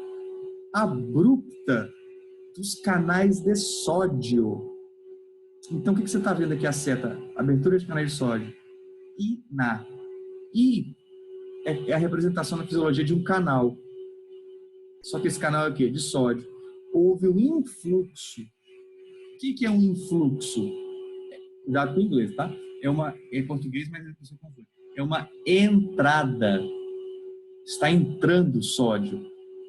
abrupta, dos canais de sódio. Então, o que você está vendo aqui, a seta? Abertura de canais de sódio. I é a representação na fisiologia de um canal. Só que esse canal é o quê? De sódio. Houve um influxo. O que é um influxo? Cuidado com o inglês, tá? É português, mas a pessoa confunde. É uma entrada. Está entrando sódio.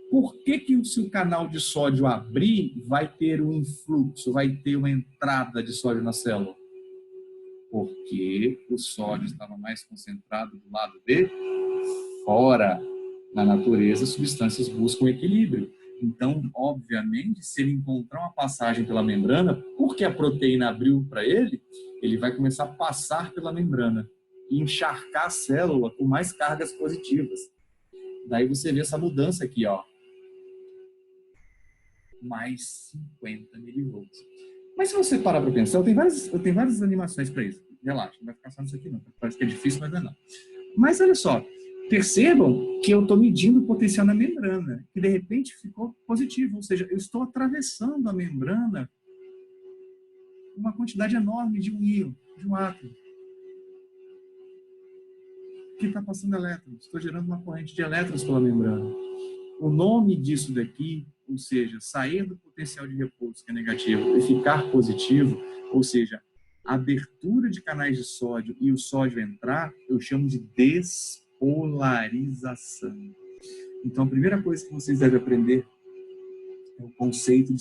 Por que se o canal de sódio abrir, vai ter um influxo, vai ter uma entrada de sódio na célula? Porque o sódio estava mais concentrado do lado de fora. Na natureza, substâncias buscam equilíbrio. Então, obviamente, se ele encontrar uma passagem pela membrana, porque a proteína abriu para ele, ele vai começar a passar pela membrana e encharcar a célula com mais cargas positivas. Daí você vê essa mudança aqui, ó. Mais 50 milivolts. Mas se você parar para pensar, eu tenho várias animações para isso. Relaxa, não vai ficar só nisso aqui não. Parece que é difícil, mas não é não. Mas olha só, percebam que eu estou medindo o potencial na membrana, que de repente ficou positivo, ou seja, eu estou atravessando a membrana uma quantidade enorme de um íon, de um átomo, que está passando elétrons. Estou gerando uma corrente de elétrons pela membrana. O nome disso daqui, ou seja, sair do potencial de repouso, que é negativo, e ficar positivo, ou seja, a abertura de canais de sódio e o sódio entrar, eu chamo de despolarização. Então, a primeira coisa que vocês devem aprender é o conceito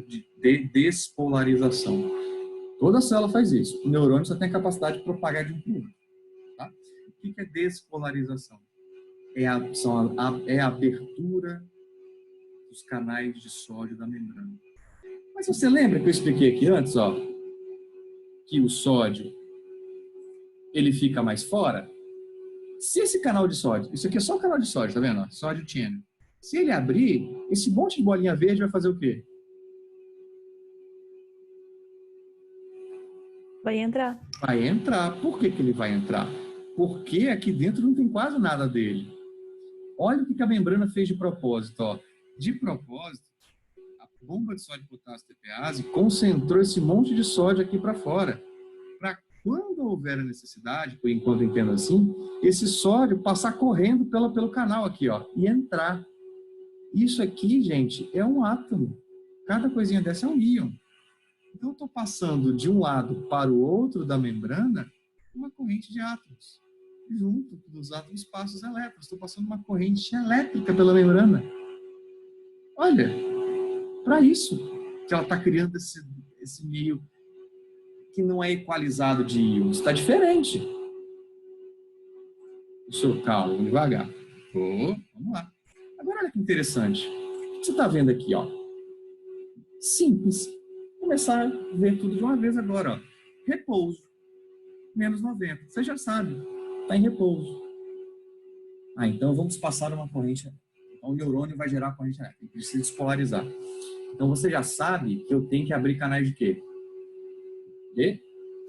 de despolarização. Toda célula faz isso. O neurônio só tem a capacidade de propagar de um para o outro. Tá? O que é despolarização? É a abertura dos canais de sódio da membrana. Mas você lembra que eu expliquei aqui antes, ó, que o sódio ele fica mais fora? Se esse canal de sódio, isso aqui é só o canal de sódio, tá vendo? Sódio channel. Se ele abrir, esse monte de bolinha verde vai fazer o quê? Vai entrar. Vai entrar. Por que ele vai entrar? Porque aqui dentro não tem quase nada dele. Olha o que a membrana fez de propósito, ó. De propósito, a bomba de sódio, potássio, TPase concentrou esse monte de sódio aqui para fora. Para quando houver a necessidade, por enquanto eu entendo assim, esse sódio passar correndo pelo canal aqui, ó, e entrar. Isso aqui, gente, é um átomo. Cada coisinha dessa é um íon. Então, eu estou passando de um lado para o outro da membrana uma corrente de átomos. Junto dos átomos passam os elétrons. Estou passando uma corrente elétrica pela membrana. Olha, para isso que ela está criando esse meio que não é equalizado de íons. Está diferente. Calma, vamos devagar. Vamos lá. Agora, olha que interessante. O que você está vendo aqui? Ó? Simples. Vou começar a ver tudo de uma vez agora. Ó. Repouso. Menos 90. Você já sabe. Está em repouso. Então vamos passar uma corrente. Então, o neurônio vai gerar a corrente elétrica. Precisa despolarizar. Então você já sabe que eu tenho que abrir canais de quê? De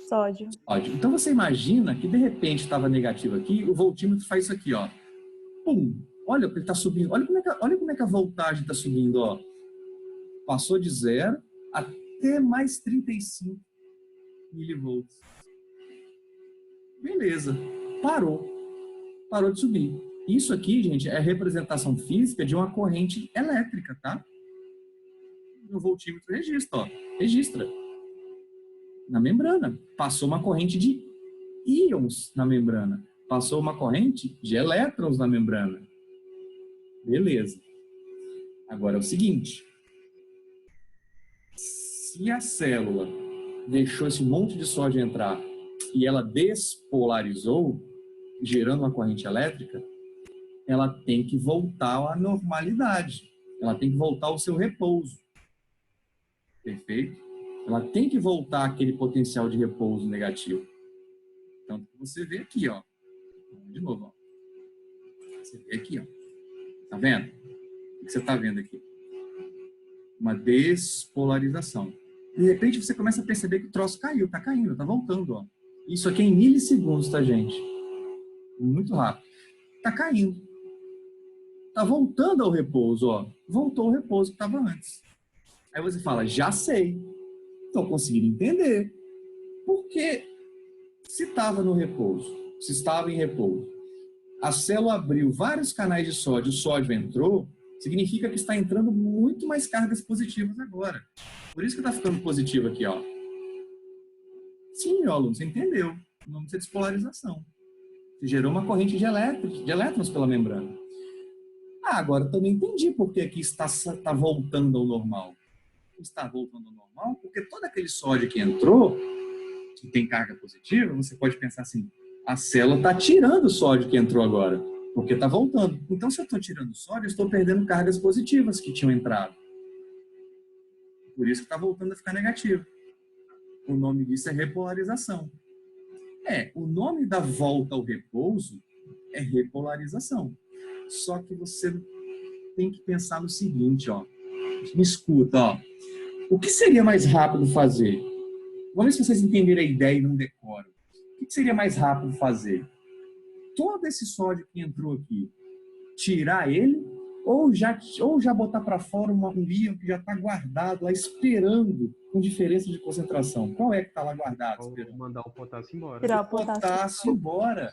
Sódio. Então você imagina que de repente estava negativo aqui, o voltímetro faz isso aqui, ó. Pum! Olha que ele está subindo. Olha como é que a voltagem está subindo, ó. Passou de 0 até mais 35 milivolts. Beleza. Parou de subir. Isso aqui, gente, é a representação física de uma corrente elétrica, tá? O voltímetro registra. Na membrana. Passou uma corrente de íons na membrana. Passou uma corrente de elétrons na membrana. Beleza. Agora é o seguinte. Se a célula deixou esse monte de sódio entrar e ela despolarizou, gerando uma corrente elétrica, ela tem que voltar à normalidade. Ela tem que voltar ao seu repouso. Perfeito? Ela tem que voltar àquele potencial de repouso negativo. Então, você vê aqui, ó. De novo, ó. Você vê aqui, ó. Tá vendo? O que você tá vendo aqui? Uma despolarização. De repente, você começa a perceber que o troço caiu, tá caindo, tá voltando, ó. Isso aqui é em milissegundos, tá, gente? Muito rápido. Tá caindo. Tá voltando ao repouso, ó. Voltou ao repouso que estava antes. Aí você fala, já sei. Estou conseguindo entender. Porque se estava no repouso, se estava em repouso, a célula abriu vários canais de sódio, o sódio entrou, significa que está entrando muito mais cargas positivas agora. Por isso que está ficando positivo aqui, ó. Sim, meu aluno, você entendeu. O nome disso é despolarização. Você gerou uma corrente de elétrons pela membrana. Ah, agora eu também entendi por que aqui está voltando ao normal. Está voltando ao normal porque todo aquele sódio que entrou, que tem carga positiva, você pode pensar assim, a célula está tirando o sódio que entrou agora, porque está voltando. Então, se eu estou tirando o sódio, eu estou perdendo cargas positivas que tinham entrado. Por isso que está voltando a ficar negativo. O nome disso é repolarização. O nome da volta ao repouso é repolarização. Só que você tem que pensar no seguinte, ó. Me escuta, ó. O que seria mais rápido fazer? Vamos ver se vocês entenderem a ideia e não decoram. O que seria mais rápido fazer? Todo esse sódio que entrou aqui, tirar ele ou já botar para fora um íon que já está guardado lá esperando com diferença de concentração? Qual é que está lá guardado? Ou mandar o potássio embora. Tirar O potássio embora.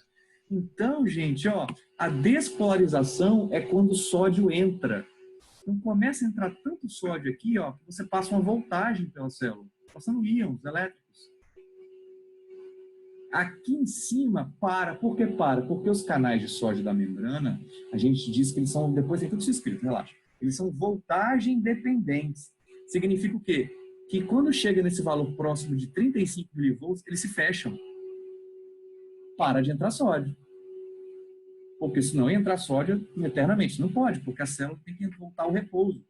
Então, gente, ó, a despolarização é quando o sódio entra. Então, começa a entrar tanto sódio aqui, ó, que você passa uma voltagem pela célula, passando íons elétricos. Aqui em cima, para. Por que para? Porque os canais de sódio da membrana, a gente diz que eles são, depois tem tudo isso escrito, relaxa. Eles são voltagem dependentes. Significa o quê? Que quando chega nesse valor próximo de 35 milivolts, eles se fecham. Para de entrar sódio. Porque senão ia entrar sódio eternamente. Não pode, porque a célula tem que voltar ao repouso.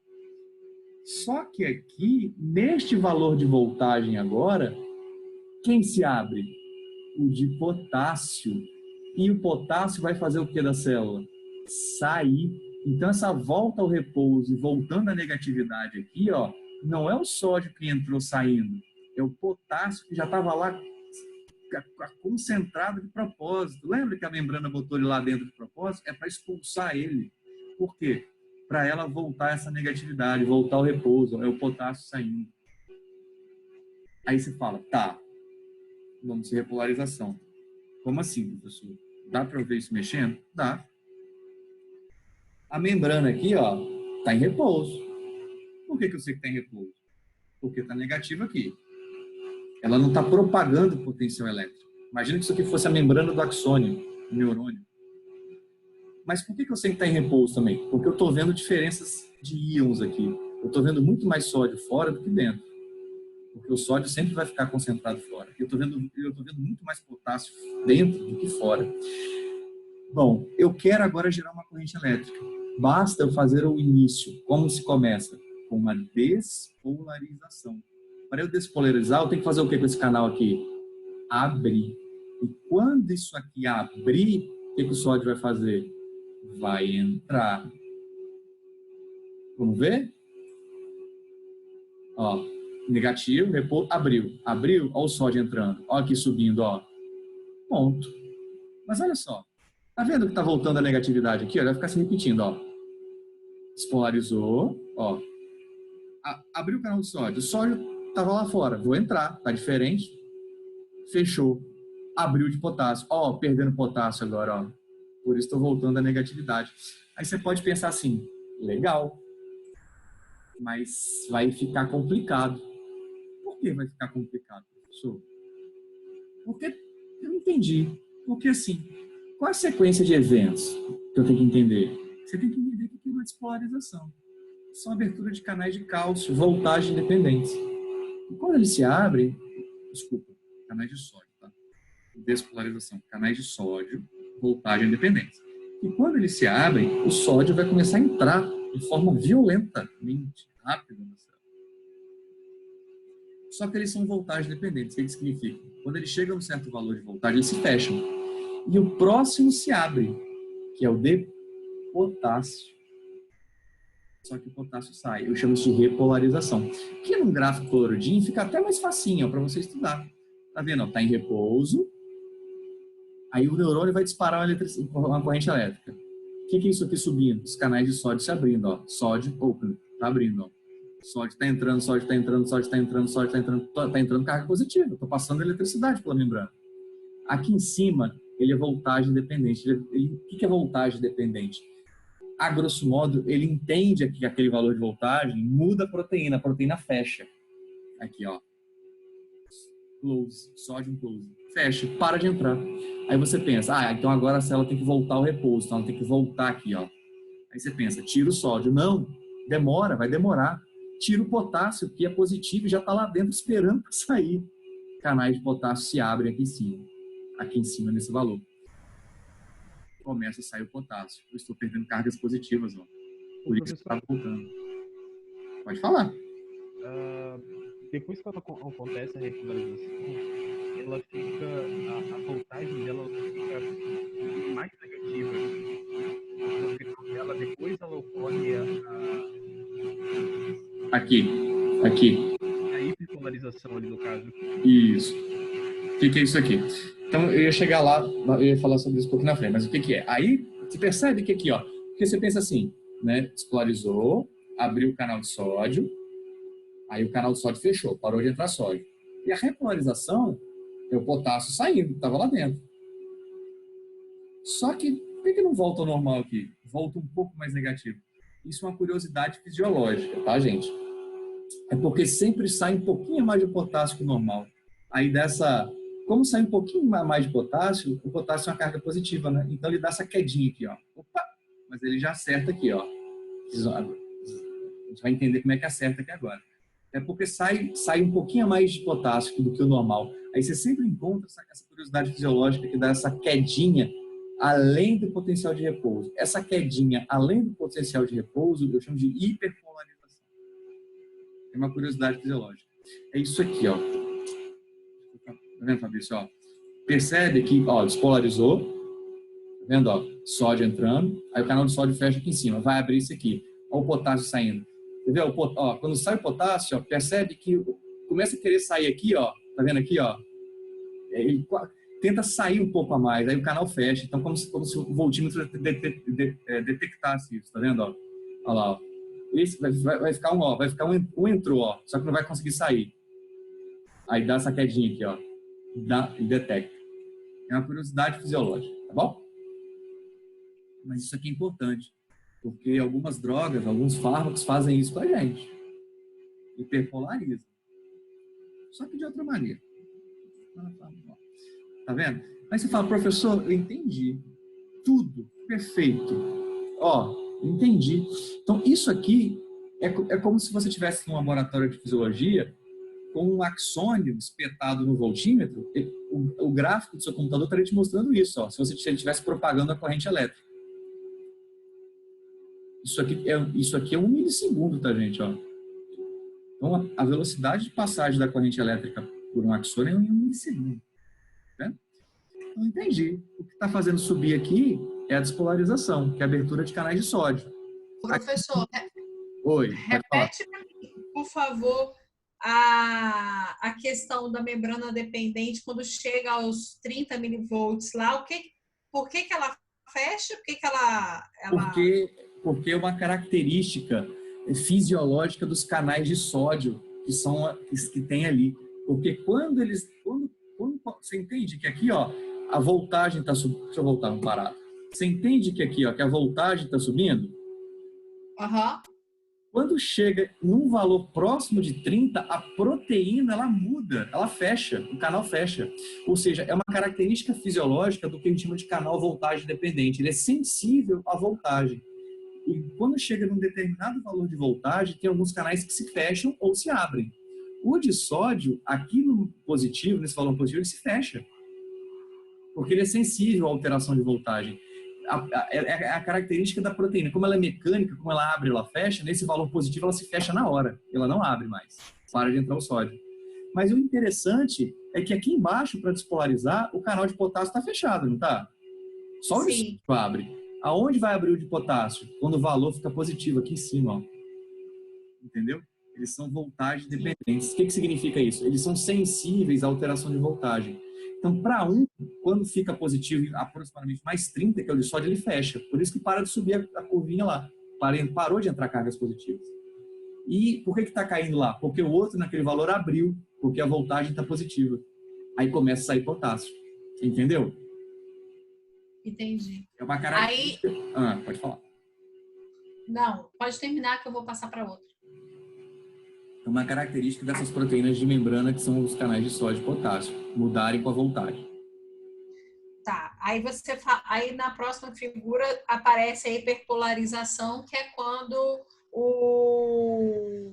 Só que aqui, neste valor de voltagem agora, quem se abre? O de potássio. E o potássio vai fazer o que da célula? Sair. Então, essa volta ao repouso e voltando à negatividade aqui, ó, não é o sódio que entrou saindo, é o potássio que já estava lá concentrado de propósito. Lembra que a membrana botou ele lá dentro de propósito? É para expulsar ele. Por quê? Para ela voltar essa negatividade, voltar ao repouso, é o potássio saindo. Aí você fala, tá, vamos de repolarização. Como assim, professor? Dá para ver isso mexendo? Dá. A membrana aqui, ó, tá em repouso. Por que eu sei que está em repouso? Porque está negativo aqui. Ela não está propagando potencial elétrico. Imagina que isso aqui fosse a membrana do axônio, do neurônio. Mas por que eu sei que está em repouso também? Porque eu estou vendo diferenças de íons aqui. Eu estou vendo muito mais sódio fora do que dentro. Porque o sódio sempre vai ficar concentrado fora. Eu estou vendo muito mais potássio dentro do que fora. Bom, eu quero agora gerar uma corrente elétrica. Basta eu fazer o início. Como se começa? Com uma despolarização. Para eu despolarizar, eu tenho que fazer o que com esse canal aqui? Abrir. E quando isso aqui abrir, o que o sódio vai fazer? Vai entrar. Vamos ver? Ó, negativo, repouso, abriu. Abriu, ó o sódio entrando. Ó aqui subindo, ó. Ponto. Mas olha só. Tá vendo que tá voltando a negatividade aqui? Ó, vai ficar se repetindo, ó. Despolarizou, ó. Abriu o canal do sódio. O sódio estava lá fora. Vou entrar. Tá diferente. Fechou. Abriu de potássio. Ó, perdendo potássio agora, ó. Por isso estou voltando à negatividade. Aí você pode pensar assim, legal. Mas vai ficar complicado. Por que vai ficar complicado, professor? Porque eu não entendi. Porque assim, qual é a sequência de eventos que eu tenho que entender? Você tem que entender que tem uma despolarização. São abertura de canais de cálcio, voltagem dependentes. E quando eles se abrem, desculpa, canais de sódio, tá? despolarização, canais de sódio, voltagem e dependência. E quando eles se abrem, o sódio vai começar a entrar de forma violentamente rápida na célula. Só que eles são voltagem dependentes. O que significa? Quando eles chegam a um certo valor de voltagem, eles se fecham. E o próximo se abre, que é o de potássio. Só que o potássio sai. Eu chamo isso de repolarização. Que num gráfico coloridinho fica até mais facinho para você estudar. Tá vendo? Está em repouso. Aí o neurônio vai disparar uma corrente elétrica. O que é isso aqui subindo? Os canais de sódio se abrindo. Ó. Sódio open. Está abrindo. Ó. Sódio está entrando, sódio está entrando, sódio está entrando, sódio está entrando. Está entrando carga positiva. Estou passando eletricidade pela membrana. Aqui em cima, ele é voltagem dependente. O que é voltagem dependente? A grosso modo, ele entende que aquele valor de voltagem muda a proteína fecha. Aqui, ó. Close, sódio close. Fecha, para de entrar. Aí você pensa, então agora a célula tem que voltar ao repouso, então ela tem que voltar aqui, ó. Aí você pensa, tira o sódio. Não, demora, vai demorar. Tira o potássio, que é positivo, e já está lá dentro esperando para sair. Canais de potássio se abrem aqui em cima nesse valor. Começa a sair o potássio. Eu estou perdendo cargas positivas, ó. Por isso está voltando. Pode falar. Depois que acontece a repolarização, ela fica, a voltagem dela fica mais negativa. No final dela, depois ela ocorre Aqui. a hiperpolarização ali no caso. Isso. O que é isso aqui? Então, eu ia chegar lá, eu ia falar sobre isso um pouco na frente, mas o que é? Aí, você percebe que aqui, ó, porque você pensa assim, né? Despolarizou, abriu o canal de sódio, aí o canal de sódio fechou, parou de entrar sódio. E a repolarização é o potássio saindo, estava lá dentro. Só que, por que não volta ao normal aqui? Volta um pouco mais negativo. Isso é uma curiosidade fisiológica, tá, gente? É porque sempre sai um pouquinho mais de potássio que o normal. Aí como sai um pouquinho mais de potássio, o potássio é uma carga positiva, né? Então ele dá essa quedinha aqui, ó. Opa! Mas ele já acerta aqui, ó. A gente vai entender como é que acerta aqui agora. É porque sai um pouquinho mais de potássio do que o normal. Aí você sempre encontra essa curiosidade fisiológica que dá essa quedinha além do potencial de repouso. Essa quedinha além do potencial de repouso, eu chamo de hiperpolarização. É uma curiosidade fisiológica. É isso aqui, ó. Tá vendo, Fabrício? Ó, percebe que, ó, despolarizou. Tá vendo, ó? Sódio entrando. Aí o canal de sódio fecha aqui em cima. Vai abrir isso aqui. Ó, o potássio saindo. Entendeu? Ó, quando sai o potássio, ó, percebe que começa a querer sair aqui, ó. Tá vendo aqui, ó? Ele tenta sair um pouco a mais. Aí o canal fecha. Então, como se o voltímetro detectasse isso. Tá vendo, ó? Olha lá, ó. Esse vai ficar um entrou, ó. Só que não vai conseguir sair. Aí dá essa quedinha aqui, ó. E detecta. É uma curiosidade fisiológica, tá bom? Mas isso aqui é importante. Porque algumas drogas, alguns fármacos fazem isso com a gente. Hiperpolariza. Só que de outra maneira. Tá vendo? Aí você fala, professor, eu entendi. Tudo. Perfeito. Ó, entendi. Então, isso aqui é como se você estivesse num laboratório de fisiologia com um axônio espetado no voltímetro. O gráfico do seu computador estaria te mostrando isso, ó, se ele estivesse propagando a corrente elétrica. Isso aqui é 1 milissegundo, tá, gente? Ó. Então, a velocidade de passagem da corrente elétrica por um axônio é 1 milissegundo. Tá? Então, entendi. O que está fazendo subir aqui é a despolarização, que é a abertura de canais de sódio. Professor, Oi, repete, por favor, a questão da membrana dependente quando chega aos 30 milivolts lá. Por que ela fecha? Por que ela... Porque é uma característica fisiológica dos canais de sódio que tem ali. Porque quando você entende que aqui, ó, a voltagem está subindo. Deixa eu voltar um parado. Você entende que aqui, ó, que a voltagem está subindo? Aham. Quando chega num valor próximo de 30, a proteína ela muda, ela fecha, o canal fecha. Ou seja, é uma característica fisiológica do que a gente chama de canal voltagem dependente. Ele é sensível à voltagem. E quando chega num determinado valor de voltagem, tem alguns canais que se fecham ou se abrem. O de sódio, aqui no positivo, nesse valor positivo, ele se fecha. porque ele é sensível à alteração de voltagem. É a característica da proteína. Como ela é mecânica, como ela abre e ela fecha, nesse valor positivo ela se fecha na hora. Ela não abre mais. Para de entrar o sódio. Mas o interessante é que aqui embaixo, para despolarizar, o canal de potássio está fechado, não está? Só o de abre. Aonde vai abrir o de potássio? Quando o valor fica positivo, aqui em cima. Ó. Entendeu? Eles são voltagens dependentes. O que significa isso? Eles são sensíveis à alteração de voltagem. Então, para quando fica positivo aproximadamente mais 30, que é o de sódio, ele fecha. Por isso que para de subir a curvinha lá. Parou de entrar cargas positivas. E por que está caindo lá? Porque o outro, naquele valor, abriu, porque a voltagem está positiva. Aí começa a sair potássio. Entendeu? Entendi. É uma característica... pode falar. Não, pode terminar que eu vou passar para outra. É uma característica dessas proteínas de membrana, que são os canais de sódio e potássio, mudarem com a voltagem. Tá, aí na próxima figura aparece a hiperpolarização, que é quando o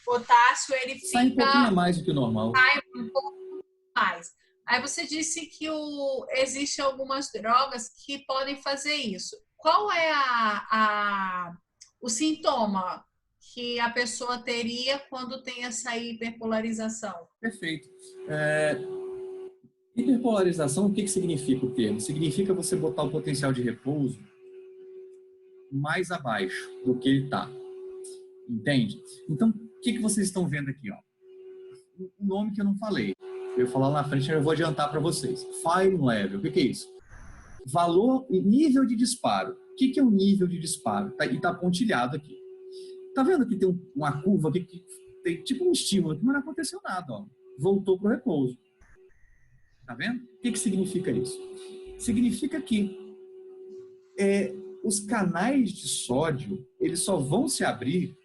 potássio ele fica... Sai um pouquinho a mais do que o normal. Sai um pouco mais. Aí você disse que existem algumas drogas que podem fazer isso. Qual é o sintoma que a pessoa teria quando tem essa hiperpolarização? Perfeito. Hiperpolarização, o que significa o termo? Significa você botar o potencial de repouso mais abaixo do que ele está. Entende? Então, o que vocês estão vendo aqui? Ó? Um nome que eu não falei. Eu vou falar lá na frente, eu vou adiantar para vocês. Fire Level. O que é isso? Valor e nível de disparo. O que é o nível de disparo? E está pontilhado aqui. Tá vendo que tem uma curva aqui que tem tipo um estímulo, mas não aconteceu nada, ó. Voltou para o repouso. Tá vendo? O que significa isso? Significa que os canais de sódio, eles só vão se abrir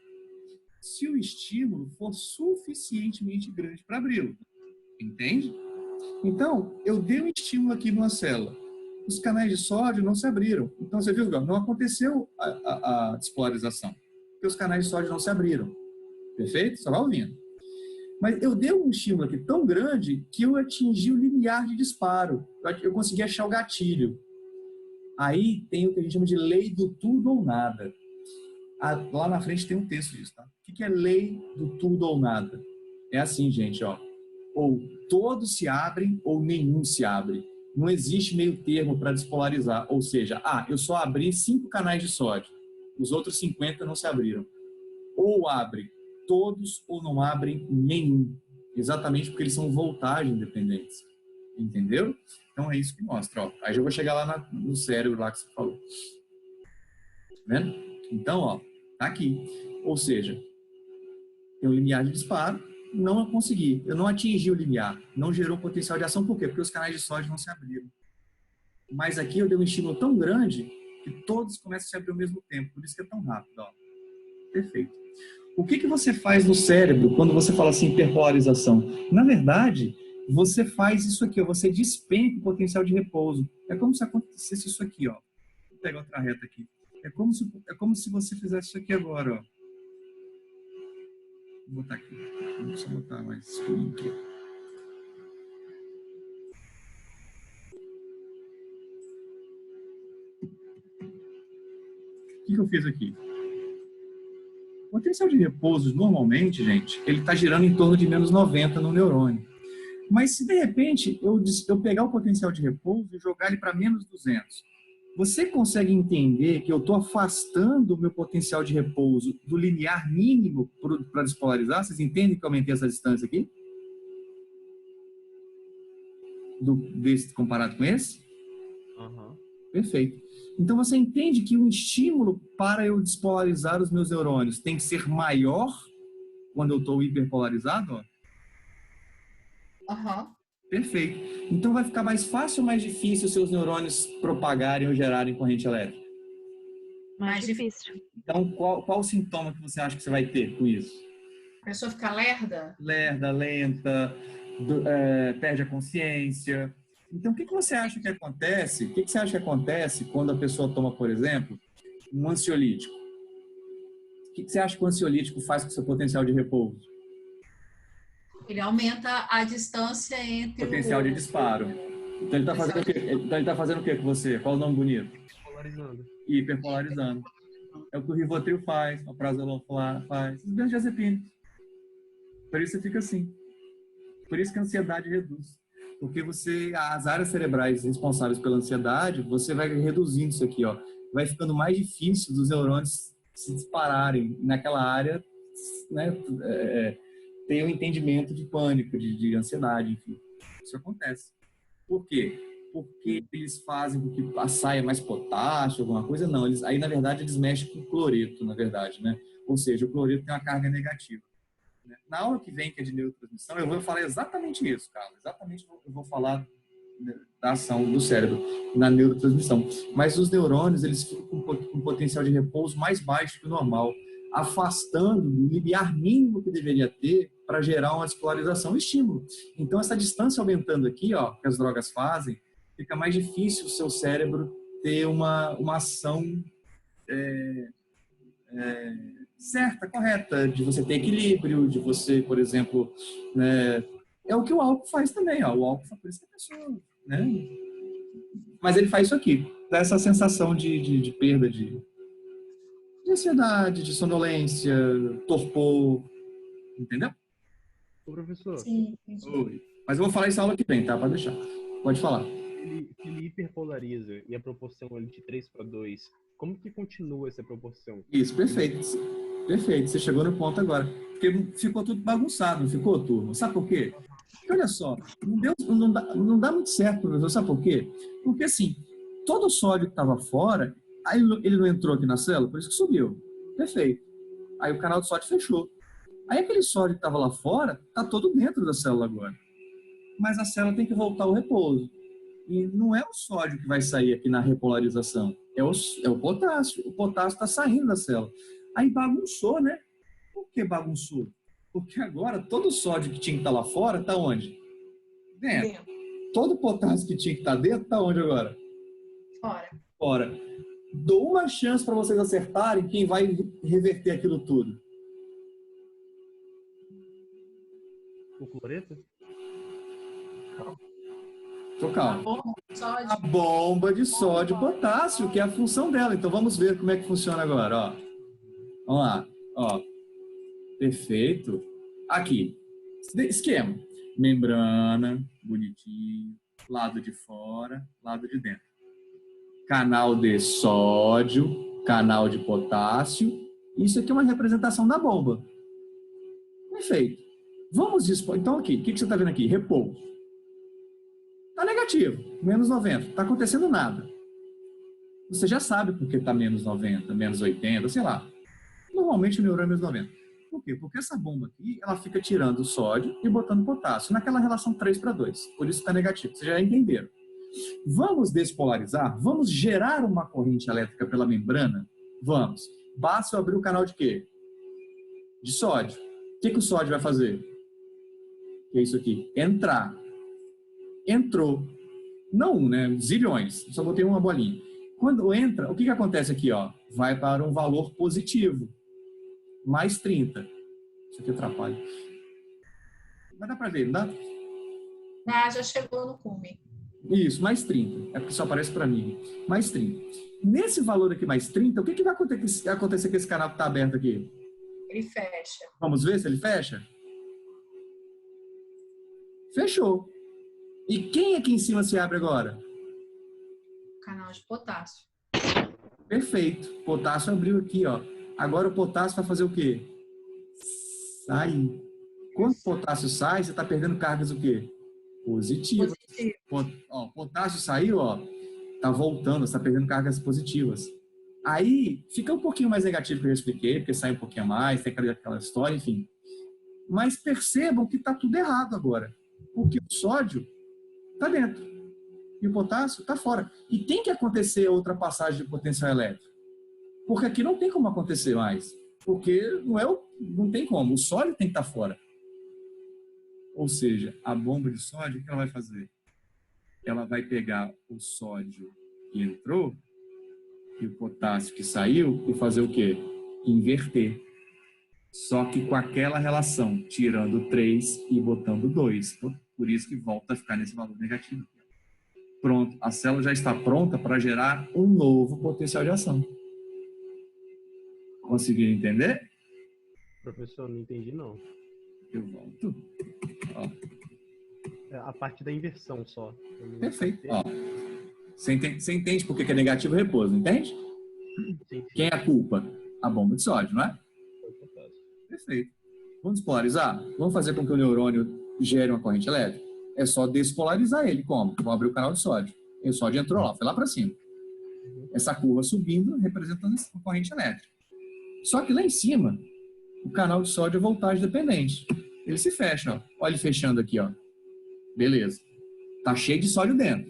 se o estímulo for suficientemente grande para abri-lo. Entende? Então, eu dei um estímulo aqui numa célula. Os canais de sódio não se abriram. Então, você viu, não aconteceu a despolarização. Porque os canais de sódio não se abriram. Perfeito? Só vai ouvindo. Mas eu dei um estímulo aqui tão grande que eu atingi o limiar de disparo. Eu consegui achar o gatilho. Aí tem o que a gente chama de lei do tudo ou nada. Lá na frente tem um texto disso, tá? O que é lei do tudo ou nada? É assim, gente, ó. Ou todos se abrem ou nenhum se abre. Não existe meio termo para despolarizar. Ou seja, eu só abri 5 canais de sódio. Os outros 50 não se abriram. Ou abre todos ou não abrem nenhum. Exatamente porque eles são voltagem dependentes. Entendeu? Então é isso que mostra. Ó. Aí já vou chegar lá no cérebro lá que você falou. Tá vendo? Então, ó, tá aqui. Ou seja, tem um limiar de disparo, não consegui. Eu não atingi o limiar. Não gerou potencial de ação. Por quê? Porque os canais de sódio não se abriram. Mas aqui eu dei um estímulo tão grande que todos começam a se abrir ao mesmo tempo. Por isso que é tão rápido. Ó. Perfeito. O que você faz no cérebro quando você fala assim, hiperpolarização? Na verdade, você faz isso aqui. Ó, você despenca o potencial de repouso. É como se acontecesse isso aqui. Ó. Vou pegar outra reta aqui. É como se você fizesse isso aqui agora. Ó. Vou botar aqui. Deixa eu botar mais escurinho aqui. O que eu fiz aqui? O potencial de repouso, normalmente, gente, ele está girando em torno de menos 90 no neurônio. Mas se, de repente, eu pegar o potencial de repouso e jogar ele para menos 200, você consegue entender que eu estou afastando o meu potencial de repouso do limiar mínimo para despolarizar? Vocês entendem que eu aumentei essa distância aqui? Desse comparado com esse? Uhum. Perfeito. Então você entende que o estímulo para eu despolarizar os meus neurônios tem que ser maior quando eu estou hiperpolarizado? Aham. Perfeito. Então vai ficar mais fácil ou mais difícil os seus neurônios propagarem ou gerarem corrente elétrica? Mais difícil. Então qual o sintoma que você acha que você vai ter com isso? A pessoa fica lerda? Lerda, lenta, perde a consciência. Então, o que você acha que acontece? O que você acha que acontece quando a pessoa toma, por exemplo, um ansiolítico? O que você acha que o ansiolítico faz com o seu potencial de repouso? Ele aumenta a distância entre Potencial de disparo. Então ele está fazendo o quê? Então ele tá fazendo o quê com você? Qual o nome bonito? Polarizando. Hiperpolarizando. É o que o Rivotril faz, o Prazolam faz, os benzodiazepínicos. Por isso você fica assim. Por isso que a ansiedade reduz. Porque as áreas cerebrais responsáveis pela ansiedade, você vai reduzindo isso aqui, ó. Vai ficando mais difícil dos neurônios se dispararem naquela área, né? Ter um entendimento de pânico, de ansiedade, enfim. Isso acontece. Por quê? Porque eles fazem com que saia mais potássio, alguma coisa? Não. Aí, na verdade, eles mexem com o cloreto, na verdade, né? Ou seja, o cloreto tem uma carga negativa. Na aula que vem, que é de neurotransmissão, eu vou falar exatamente isso, cara. Exatamente eu vou falar da ação do cérebro na neurotransmissão. Mas os neurônios, eles ficam com um potencial de repouso mais baixo que o normal, afastando o limiar mínimo que deveria ter para gerar uma despolarização e estímulo. Então, essa distância aumentando aqui, ó, que as drogas fazem, fica mais difícil o seu cérebro ter uma ação certa, correta, de você ter equilíbrio, de você, por exemplo, né, é o que o álcool faz também, ó, o álcool faz por isso que a pessoa, né, mas ele faz isso aqui, dá essa sensação de perda de ansiedade, de sonolência, torpor, entendeu? Ô, professor. Sim. Oi. Mas eu vou falar isso na aula que vem, tá? Pode deixar. Pode falar. Ele hiperpolariza e a proporção é de 3:2. Como que continua essa proporção? Isso, perfeito. Perfeito, você chegou no ponto agora. Porque ficou tudo bagunçado, não ficou, turma? Sabe por quê? Porque, olha só, não dá muito certo, professor. Sabe por quê? Porque, assim, todo o sódio que estava fora, aí ele não entrou aqui na célula, por isso que subiu. Perfeito. Aí o canal de sódio fechou. Aí aquele sódio que estava lá fora, está todo dentro da célula agora. Mas a célula tem que voltar ao repouso. E não é o sódio que vai sair aqui na repolarização, é o potássio. O potássio está saindo da célula. Aí bagunçou, né? Por que bagunçou? Porque agora todo o sódio que tinha que estar lá fora está onde? Dentro. Todo o potássio que tinha que estar dentro está onde agora? Fora. Dou uma chance para vocês acertarem quem vai reverter aquilo tudo. O cloreto? Tô calmo. A bomba de sódio e potássio, que é a função dela. Então vamos ver como é que funciona agora, ó. Vamos lá, ó. Perfeito. Aqui, esquema. Membrana, bonitinho. Lado de fora, lado de dentro. Canal de sódio, canal de potássio. Isso aqui é uma representação da bomba. Perfeito. Vamos dispor. Então, aqui, o que você está vendo aqui? Repouso. Está negativo, menos 90. Não está acontecendo nada. Você já sabe por que está menos 90, menos 80, sei lá. Normalmente o neurônio é menos 90. Por quê? Porque essa bomba aqui, ela fica tirando o sódio e botando potássio, naquela relação 3:2. Por isso está negativo. Vocês já entenderam. Vamos despolarizar? Vamos gerar uma corrente elétrica pela membrana? Vamos. Basta eu abrir o canal de quê? De sódio. O que o sódio vai fazer? Que é isso aqui? Entrar. Entrou. Não, né? Zilhões. Só botei uma bolinha. Quando entra, o que acontece aqui? Ó? Vai para um valor positivo. Mais 30. Isso aqui atrapalha. Mas dá para ver, não dá? Já chegou no cume. Isso, mais 30. É porque só aparece para mim. Mais 30. Nesse valor aqui, mais 30, o que vai acontecer com esse canal que está aberto aqui? Ele fecha. Vamos ver se ele fecha? Fechou. E quem aqui em cima se abre agora? Canal de potássio. Perfeito. Potássio abriu aqui, ó. Agora o potássio vai fazer o quê? Sair. Quando o potássio sai, você está perdendo cargas o quê? Positivas. Potássio saiu, ó. Tá voltando, você está perdendo cargas positivas. Aí fica um pouquinho mais negativo que eu já expliquei, porque sai um pouquinho a mais, tem aquela história, enfim. Mas percebam que está tudo errado agora. Porque o sódio está dentro e o potássio está fora. E tem que acontecer outra passagem de potencial elétrico. Porque aqui não tem como acontecer mais. Porque não tem como. O sódio tem que estar fora. Ou seja, a bomba de sódio, o que ela vai fazer? Ela vai pegar o sódio que entrou e o potássio que saiu e fazer o quê? Inverter. Só que com aquela relação, tirando 3 e botando 2. Por isso que volta a ficar nesse valor negativo. Pronto, a célula já está pronta para gerar um novo potencial de ação. Conseguiu entender? Professor, não entendi não. Eu volto. Ó, A parte da inversão só. perfeito. Ó, você entende por que é negativo o repouso, entende? Sim, Quem é a culpa? A bomba de sódio, não é? Perfeito. Vamos despolarizar? Vamos fazer com que o neurônio gere uma corrente elétrica? É só despolarizar ele. Como? Vou abrir o canal de sódio. E o sódio entrou lá, foi lá para cima. Essa curva subindo, representando a corrente elétrica. Só que lá em cima, o canal de sódio é voltagem dependente. Ele se fecha, ó. Olha ele fechando aqui, ó. Beleza. Tá cheio de sódio dentro.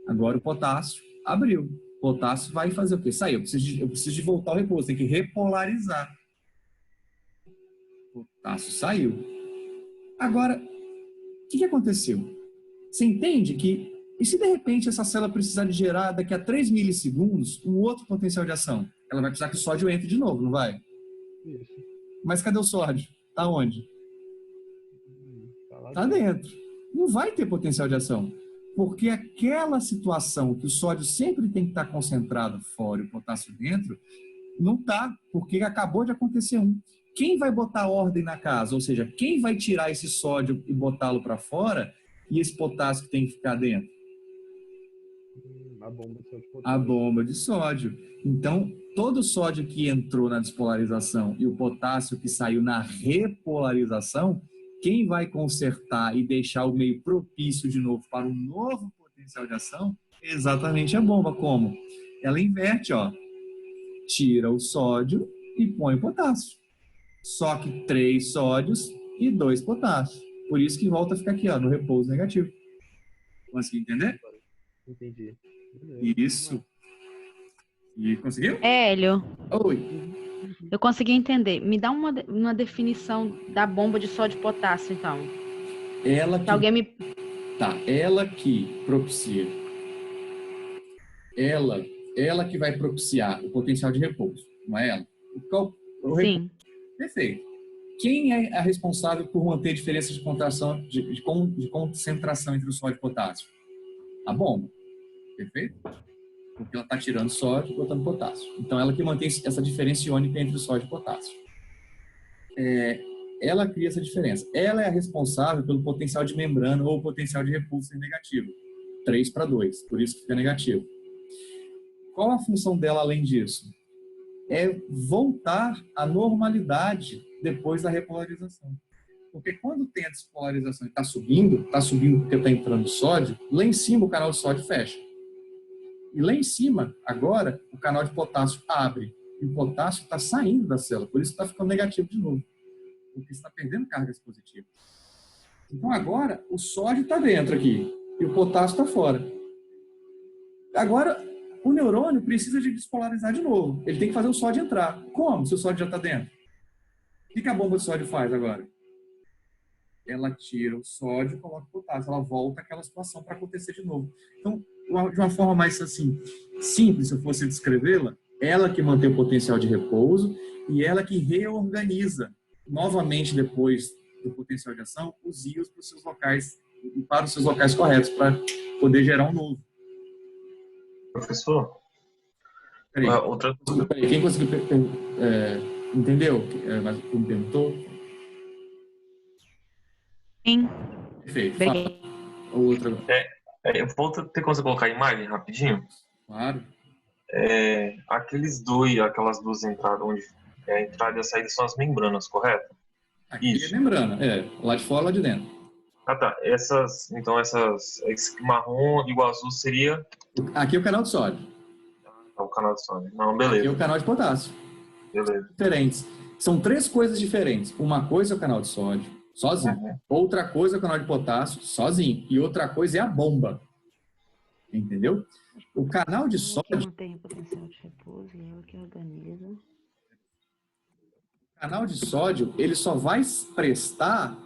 Agora o potássio abriu. O potássio vai fazer o quê? Sair. Eu preciso de voltar ao repouso. Tem que repolarizar. O potássio saiu. Agora, o que aconteceu? Você entende que, e se de repente essa célula precisar de gerar daqui a 3 milissegundos um outro potencial de ação? Ela vai precisar que o sódio entre de novo, não vai? Isso. Mas cadê o sódio? Tá onde? Tá lá Tá dentro. Não vai ter potencial de ação. Porque aquela situação que o sódio sempre tem que estar concentrado fora e o potássio dentro, não tá, porque acabou de acontecer um. Quem vai botar ordem na casa? Ou seja, quem vai tirar esse sódio e botá-lo para fora e esse potássio que tem que ficar dentro? A bomba de sódio. A bomba de sódio. Então, todo o sódio que entrou na despolarização e o potássio que saiu na repolarização, quem vai consertar e deixar o meio propício de novo para um novo potencial de ação é exatamente a bomba. Como? Ela inverte, ó. Tira o sódio e põe o potássio. Só que 3 sódios e 2 potássios. Por isso que volta a ficar aqui, ó, no repouso negativo. Conseguiu entender? Entendi. Isso. E conseguiu? Hélio, Oi. eu consegui entender. Me dá uma definição da bomba de sódio e potássio, então. Ela Se que, alguém me... tá, ela que propicia. Ela que vai propiciar o potencial de repouso, não é ela? Sim. Perfeito. Quem é a responsável por manter a diferença de contração, de concentração entre o sódio e o potássio? A bomba. Perfeito? Porque ela está tirando sódio e botando potássio. Então, ela que mantém essa diferença iônica entre o sódio e o potássio. Ela cria essa diferença. Ela é a responsável pelo potencial de membrana ou potencial de repulso ser negativo. 3:2, por isso que fica negativo. Qual a função dela além disso? É voltar à normalidade depois da repolarização. Porque quando tem a despolarização e está subindo porque está entrando sódio, lá em cima o canal de sódio fecha. E lá em cima, agora, o canal de potássio abre. E o potássio está saindo da célula, por isso está ficando negativo de novo. Porque está perdendo cargas positivas. Então agora, o sódio está dentro aqui e o potássio está fora. Agora, o neurônio precisa de despolarizar de novo. Ele tem que fazer o sódio entrar. Como? Se o sódio já está dentro. O que a bomba de sódio faz agora? Ela tira o sódio e coloca o potássio. Ela volta àquela situação para acontecer de novo. Então, de uma forma mais assim, simples, se eu fosse descrevê-la, ela que mantém o potencial de repouso e ela que reorganiza novamente depois do potencial de ação os íons para os seus locais corretos para poder gerar um novo. Professor, Peraí. outra coisa. Peraí, quem conseguiu entendeu? Mas me perguntou? Sim. Perfeito. Obrigada. Outra. Eu vou ter como você colocar a imagem rapidinho? Claro. Aquelas duas entradas, onde a entrada e a saída são as membranas, correto? Aqui Isso. é membrana, lá de fora, lá de dentro. Ah, tá. Esse marrom e o azul seria Aqui é o canal de sódio. o canal de sódio. Não, Aqui é beleza. o canal de potássio. Beleza. Diferentes. São 3 coisas diferentes. Uma coisa é o canal de sódio, sozinho. Uhum. Outra coisa é o canal de potássio, sozinho. E outra coisa é a bomba. Entendeu? O canal de sódio... Não tem potencial de repouso e ela que organiza. O canal de sódio, ele só vai prestar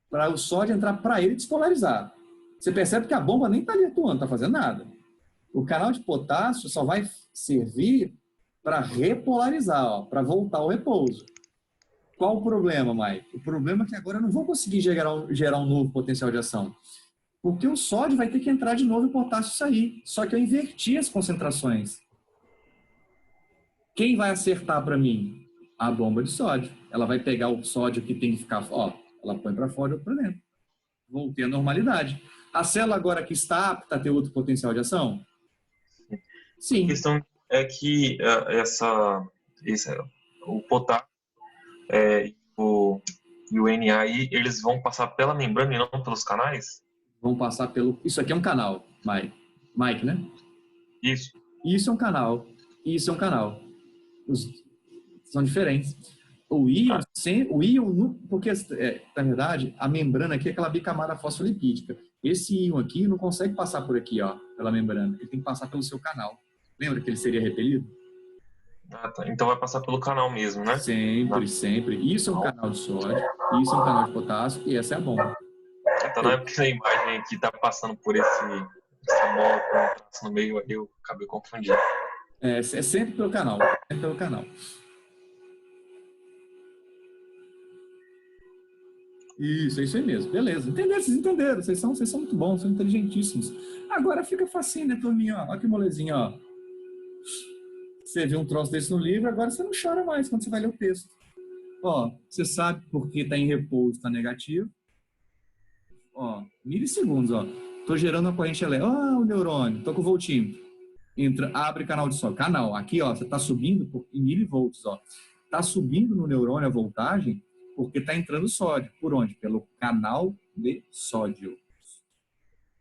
para o sódio entrar para ele despolarizar. Você percebe que a bomba nem está ali atuando, não está fazendo nada. O canal de potássio só vai servir para repolarizar, para voltar ao repouso. Qual o problema, Mike? O problema é que agora eu não vou conseguir gerar um novo potencial de ação. Porque o sódio vai ter que entrar de novo e o potássio sair. Só que eu inverti as concentrações. Quem vai acertar para mim? A bomba de sódio. Ela vai pegar o sódio que tem que ficar... Ó, ela põe para fora e outro para dentro. Voltei à normalidade. A célula agora que está apta a ter outro potencial de ação? Sim. A questão é que o potássio e o NA, eles vão passar pela membrana e não pelos canais? Vão passar pelo... Isso aqui é um canal, Mike, né? Isso. Isso é um canal. Isso é um canal. São diferentes. O íon, porque, na verdade, a membrana aqui é aquela bicamada fosfolipídica. Esse íon aqui não consegue passar por aqui, ó, pela membrana. Ele tem que passar pelo seu canal. Lembra que ele seria repelido? Ah, tá. Então vai passar pelo canal mesmo, né? Sempre, sempre. Isso é um canal de sódio, isso é um canal de potássio e essa é a bomba. Então não é porque a imagem aqui tá passando por essa bola com um traço no meio, eu acabei confundindo. É sempre pelo canal. Sempre pelo canal. Isso, é isso aí mesmo. Beleza. Entenderam? Vocês entenderam. Vocês são muito bons, são inteligentíssimos. Agora fica facinho, né, turminha? Olha que molezinha, ó. Você viu um troço desse no livro, agora você não chora mais quando você vai ler o texto. Ó, você sabe por que está em repouso, está negativo. Ó, milissegundos, ó. Tô gerando uma corrente elétrica. Ah, o neurônio. Tô com o voltímetro. Entra, abre canal de sódio. Canal. Aqui, ó, você tá subindo em milivolts, ó. Tá subindo no neurônio a voltagem porque tá entrando sódio. Por onde? Pelo canal de sódio.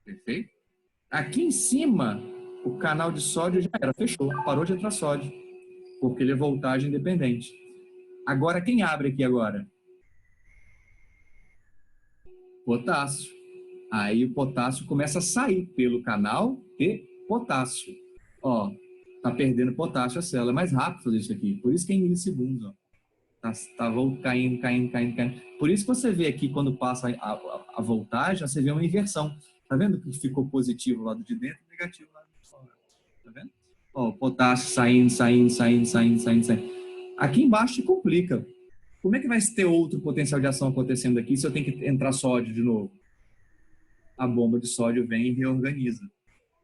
Perfeito? Aqui em cima, o canal de sódio já era, fechou. Parou de entrar sódio. Porque ele é voltagem independente. Agora, quem abre aqui agora? Potássio. Aí o potássio começa a sair pelo canal de potássio. Ó, tá perdendo potássio a célula. É mais rápido fazer isso aqui. Por isso que é em milissegundos, ó. Tá caindo. Por isso que você vê aqui, quando passa a voltagem, você vê uma inversão. Tá vendo que ficou positivo lá de dentro e negativo lá de fora? Tá vendo? Ó, o potássio saindo. Aqui embaixo se complica. Como é que vai ter outro potencial de ação acontecendo aqui se eu tenho que entrar sódio de novo? A bomba de sódio vem e reorganiza,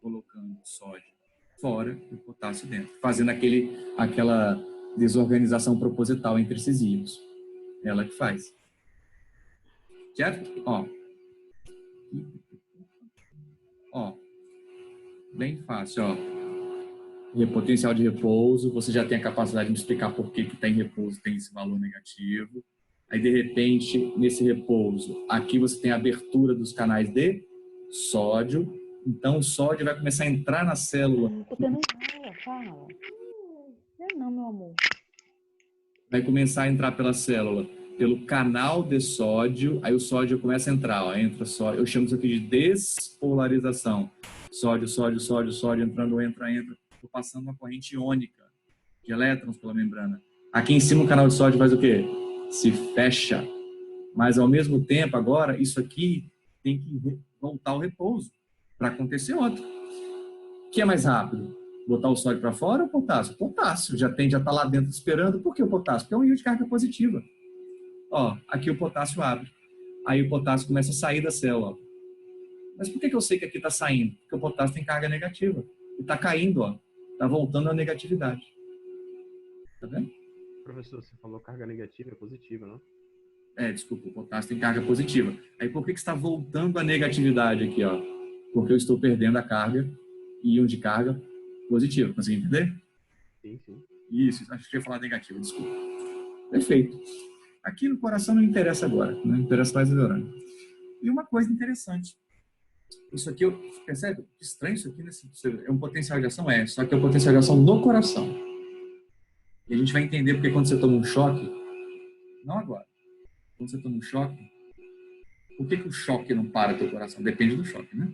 colocando sódio fora e o potássio dentro, fazendo aquela desorganização proposital entre esses íons. Ela que faz. Certo? Ó, bem fácil, ó. Potencial de repouso, você já tem a capacidade de explicar por que está em repouso, tem esse valor negativo. Aí, de repente, nesse repouso, aqui você tem a abertura dos canais de sódio. Então, o sódio vai começar a entrar na célula. Tô tendo aula, fala. Não, meu amor. Vai começar a entrar pela célula, pelo canal de sódio. Aí o sódio começa a entrar, ó. Entra sódio. Eu chamo isso aqui de despolarização. Sódio, entrando, entra. Estou passando uma corrente iônica de elétrons pela membrana. Aqui em cima o canal de sódio faz o quê? Se fecha. Mas, ao mesmo tempo, agora, isso aqui tem que voltar ao repouso para acontecer outro. O que é mais rápido? Botar o sódio para fora ou o potássio? O potássio já está lá dentro esperando. Por que o potássio? Porque é um íon de carga positiva. Ó, aqui o potássio abre. Aí o potássio começa a sair da célula. Ó. Mas por que eu sei que aqui está saindo? Porque o potássio tem carga negativa. E está caindo, ó. Está voltando à negatividade. Tá vendo? Professor, você falou carga negativa, é positiva, não? Desculpa, o potássio tem carga positiva. Aí por que está voltando à negatividade aqui, ó? Porque eu estou perdendo a carga, íon de carga positiva. Consegue entender? Sim. Isso, acho que eu ia falar negativa, desculpa. Perfeito. Aqui no coração não interessa agora, não interessa mais o neurônio. E uma coisa interessante. Isso aqui, percebe? Estranho isso aqui, é um potencial de ação? Só que é um potencial de ação no coração. E a gente vai entender porque quando você toma um choque, não agora, quando você toma um choque, por que o choque não para teu coração? Depende do choque, né?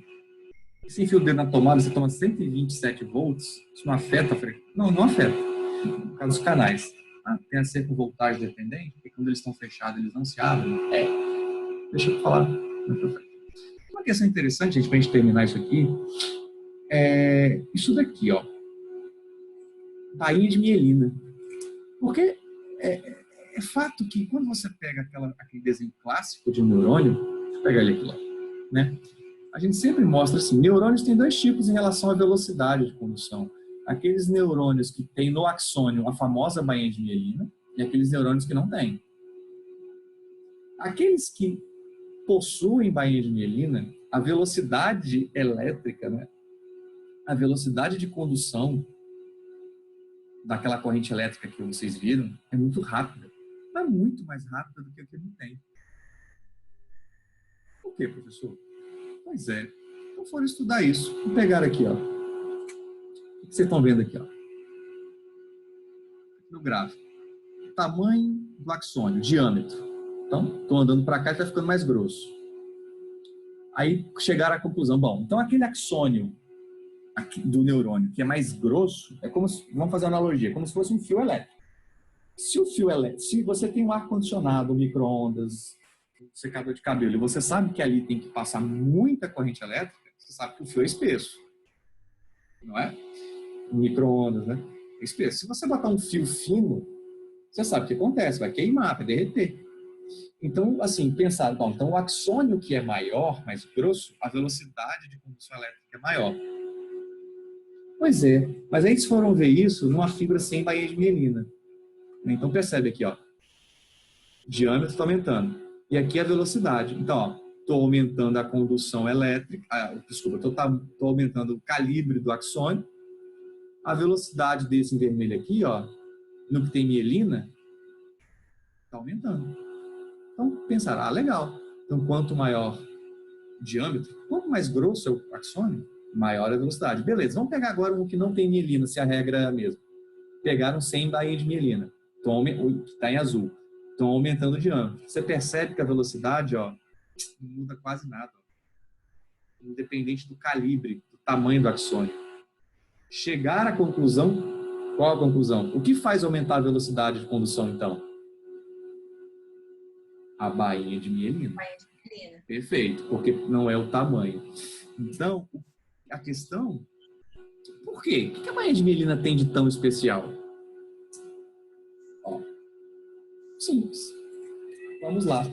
Se enfia o dedo na tomada, você toma 127 volts, isso não afeta a frequência? Não afeta. No caso dos canais. Tem a ser com voltagem dependente, porque quando eles estão fechados, eles não se abrem. Deixa eu falar. Uma questão interessante, gente, para a gente terminar isso aqui, é isso daqui, ó. Bainha de mielina. Porque é fato que quando você pega aquele desenho clássico de um neurônio, deixa eu pegar ele aqui, ó, né? A gente sempre mostra assim, neurônios têm dois tipos em relação à velocidade de condução. Aqueles neurônios que têm no axônio a famosa bainha de mielina e aqueles neurônios que não têm. Aqueles que possuem bainha de mielina, a velocidade elétrica, né? A velocidade de condução daquela corrente elétrica que vocês viram é muito rápida. É muito mais rápida do que o que não tem. Por quê, professor? Pois é. Então foram estudar isso. Vou pegar aqui, ó. O que vocês estão vendo aqui, ó? No gráfico. Tamanho do axônio, diâmetro. Então, estou andando para cá e está ficando mais grosso. Aí chegaram à conclusão, bom, então aquele axônio do neurônio que é mais grosso, é como se, vamos fazer uma analogia, como se fosse um fio elétrico. Se o fio elétrico, se você tem um ar-condicionado, um micro-ondas, um secador de cabelo, e você sabe que ali tem que passar muita corrente elétrica, você sabe que o fio é espesso. Não é? Um micro-ondas, né? É espesso. Se você botar um fio fino, você sabe o que acontece, vai queimar, vai derreter. Então, assim, pensar, bom, então o axônio que é maior, mais grosso, a velocidade de condução elétrica é maior. Pois é, mas aí eles foram ver isso numa fibra sem bainha de mielina. Então percebe aqui, ó, o diâmetro está aumentando. E aqui a velocidade. Então, ó, estou aumentando a condução elétrica, estou aumentando o calibre do axônio. A velocidade desse em vermelho aqui, ó, no que tem mielina, está aumentando. Então, pensar, legal. Então, quanto maior o diâmetro, quanto mais grosso é o axônio, maior a velocidade. Beleza, vamos pegar agora um que não tem mielina, se a regra é a mesma. Pegaram sem bainha de mielina, que está em azul. Estão aumentando o diâmetro. Você percebe que a velocidade, ó, não muda quase nada. Ó. Independente do calibre, do tamanho do axônio. Chegar à conclusão, qual a conclusão? O que faz aumentar a velocidade de condução, então? A bainha de mielina. Perfeito, porque não é o tamanho. Então, a questão, por quê? O que a bainha de mielina tem de tão especial? Ó, simples. Vamos lá.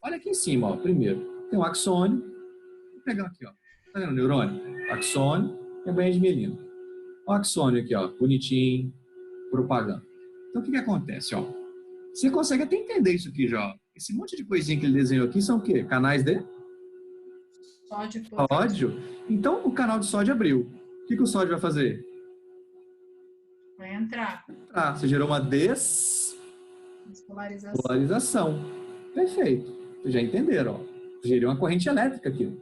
Olha aqui em cima, ó. Primeiro, tem o axônio. Vou pegar aqui, ó. Tá vendo o neurônio? Axônio e a bainha de mielina. O axônio aqui, ó. Bonitinho. Propaganda. Então, o que acontece, ó? Você consegue até entender isso aqui já. Esse monte de coisinha que ele desenhou aqui são o quê? Canais de? Sódio. Então, o canal de sódio abriu. O que o sódio vai fazer? Vai entrar. Você gerou uma despolarização. Perfeito. Vocês já entenderam. Ó. Gerou uma corrente elétrica aqui.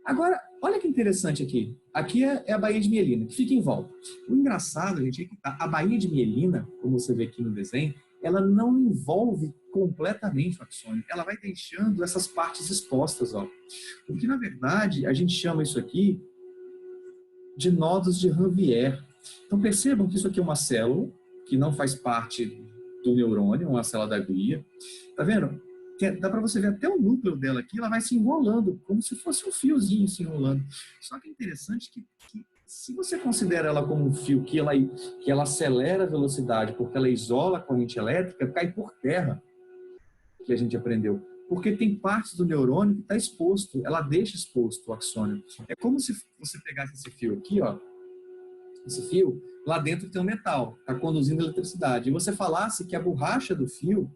Agora, olha que interessante aqui. Aqui é a bainha de mielina, que fica em volta. O engraçado, gente, é que a bainha de mielina, como você vê aqui no desenho, ela não envolve completamente o axônio. Ela vai deixando essas partes expostas, ó. Porque, na verdade, a gente chama isso aqui de nodos de Ranvier. Então, percebam que isso aqui é uma célula que não faz parte do neurônio, uma célula da glia. Tá vendo? Dá para você ver até o núcleo dela aqui, ela vai se enrolando, como se fosse um fiozinho se enrolando. Só que é interessante que se você considera ela como um fio que ela acelera a velocidade porque ela isola a corrente elétrica, cai por terra, que a gente aprendeu. Porque tem partes do neurônio que está exposto, ela deixa exposto o axônio. É como se você pegasse esse fio aqui, ó, esse fio, lá dentro tem um metal, está conduzindo eletricidade. E você falasse que a borracha do fio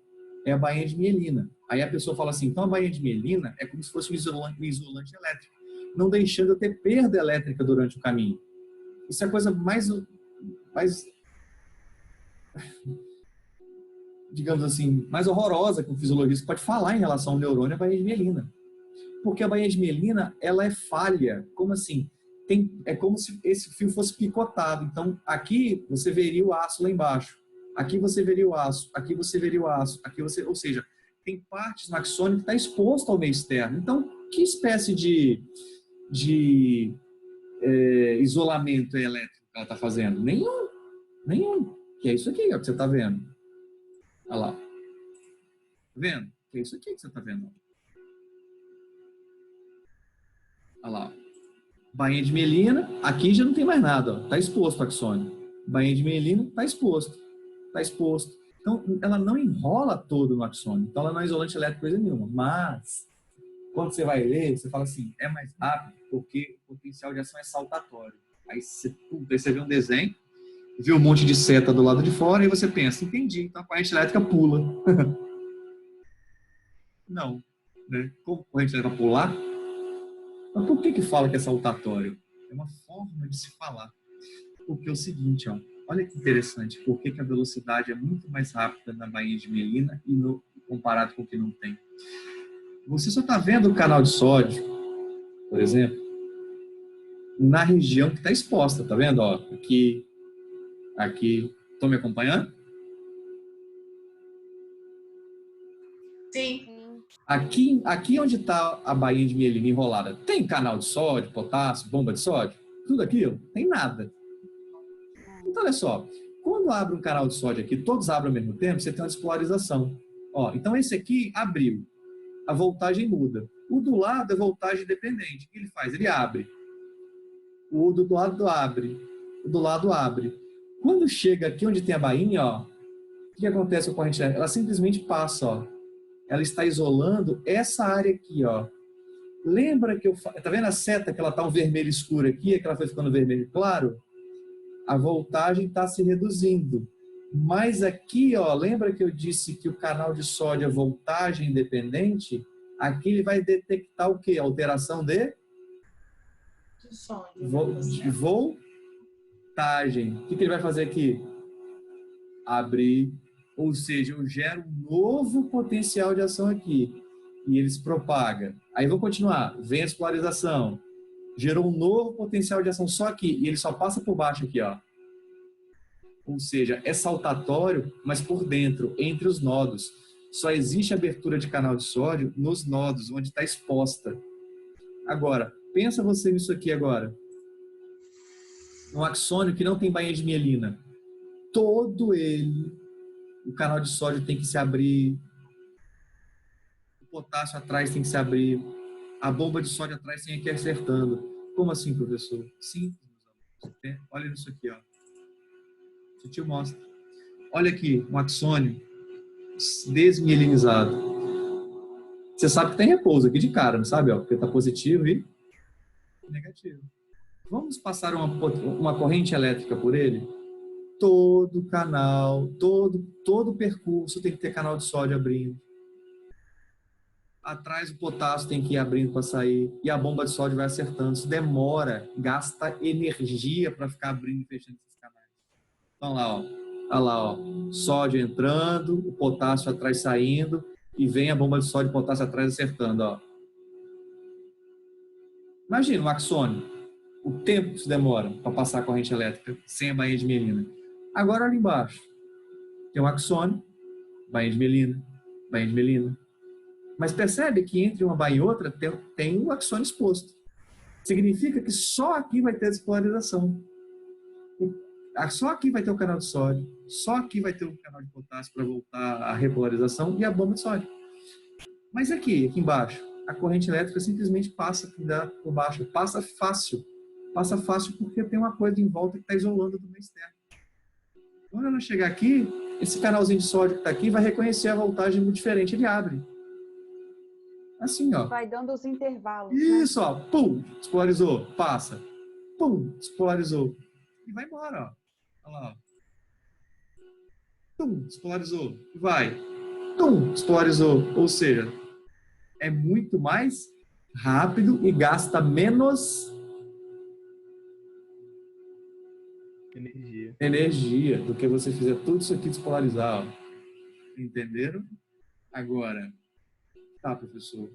é a bainha de mielina. Aí a pessoa fala assim, então a bainha de mielina é como se fosse um isolante elétrico, não deixando eu ter perda elétrica durante o caminho. Isso é a coisa mais digamos assim, mais horrorosa que o fisiologista pode falar em relação ao neurônio, é a bainha de mielina. Porque a bainha de mielina, ela é falha. Como assim? É como se esse fio fosse picotado. Então, aqui você veria o aço lá embaixo. Aqui você veria o aço. Aqui você veria o aço. Ou seja, tem partes no axônio que está exposto ao meio externo. Então, que espécie de isolamento elétrico ela está fazendo? Nenhum. Que é isso aqui, ó, que você está vendo. Olha lá. Tá vendo? Que é isso aqui que você está vendo. Olha lá. Bainha de mielina, aqui já não tem mais nada. Está exposto o axônio. Bainha de mielina, está exposto. Está exposto. Então, ela não enrola todo no axônio. Então, ela não é isolante elétrico coisa nenhuma. Mas, Quando você vai ler, você fala assim, é mais rápido porque o potencial de ação é saltatório. Aí você vê um desenho, vê um monte de seta do lado de fora e você pensa, entendi, então a corrente elétrica pula. Não. Né? Como a corrente elétrica pular? Mas por que fala que é saltatório? É uma forma de se falar. Porque é o seguinte, ó, olha que interessante, por que a velocidade é muito mais rápida na bainha de mielina e comparado com o que não tem. Você só está vendo o canal de sódio, por exemplo, na região que está exposta, tá vendo? Ó, aqui. Estão me acompanhando? Sim. Aqui onde está a bainha de mielina enrolada, tem canal de sódio, potássio, bomba de sódio? Tudo aquilo? Tem nada. Então, olha só. Quando abre um canal de sódio aqui, todos abrem ao mesmo tempo, você tem uma despolarização. Ó, então, esse aqui abriu. A voltagem muda. O do lado é voltagem dependente. O que ele faz? Ele abre. O do lado abre. O do lado abre. Quando chega aqui onde tem a bainha, ó, o que acontece com a corrente elétrica? Ela simplesmente passa, ó. Ela está isolando essa área aqui, ó. Lembra que tá vendo a seta que ela tá um vermelho escuro aqui, que ela foi ficando vermelho claro? A voltagem está se reduzindo. Mas aqui, ó, lembra que eu disse que o canal de sódio é voltagem independente? Aqui ele vai detectar o quê? Alteração de voltagem. O que ele vai fazer aqui? Abrir. Ou seja, eu gero um novo potencial de ação aqui. E ele se propaga. Aí vou continuar. Vem a despolarização. Gerou um novo potencial de ação só aqui. E ele só passa por baixo aqui, ó. Ou seja, é saltatório, mas por dentro, entre os nodos. Só existe abertura de canal de sódio nos nodos, onde está exposta. Agora, pensa você nisso aqui agora. Um axônio que não tem bainha de mielina. Todo ele, o canal de sódio tem que se abrir. O potássio atrás tem que se abrir. A bomba de sódio atrás tem que ir acertando. Como assim, professor? Simples, meus alunos. Olha isso aqui, ó. Eu te mostro. Olha aqui, um axônio desmielinizado. Você sabe que tem repouso aqui de cara, não sabe? Ó, porque está positivo e negativo. Vamos passar uma corrente elétrica por ele? Todo canal, todo percurso tem que ter canal de sódio abrindo. Atrás o potássio tem que ir abrindo para sair. E a bomba de sódio vai acertando. Isso demora, gasta energia para ficar abrindo e fechando esses canais. Então lá, ó. Olha lá, ó. Sódio entrando, o potássio atrás saindo e vem a bomba de sódio e potássio atrás acertando, ó. Imagina um axônio, o tempo que isso demora para passar a corrente elétrica sem a bainha de mielina. Agora olha embaixo. Tem um axônio, bainha de mielina, bainha de mielina. Mas percebe que entre uma bainha e outra tem um axônio exposto. Significa que só aqui vai ter despolarização. Só aqui vai ter o canal de sódio, só aqui vai ter o canal de potássio para voltar à repolarização e a bomba de sódio. Mas aqui embaixo, a corrente elétrica simplesmente passa por baixo, passa fácil porque tem uma coisa em volta que está isolando do meio externo. Quando ela chegar aqui, esse canalzinho de sódio que está aqui vai reconhecer a voltagem muito diferente, ele abre. Assim, ó. Vai dando os intervalos. Isso, né? ó. Pum, despolarizou, passa. Pum, despolarizou. E vai embora, ó. Olha lá, ó. Tum, despolarizou. E vai. Tum, despolarizou. Ou seja, é muito mais rápido e gasta menos energia do que você fizer tudo isso aqui despolarizar. Ó. Entenderam? Agora, tá, professor.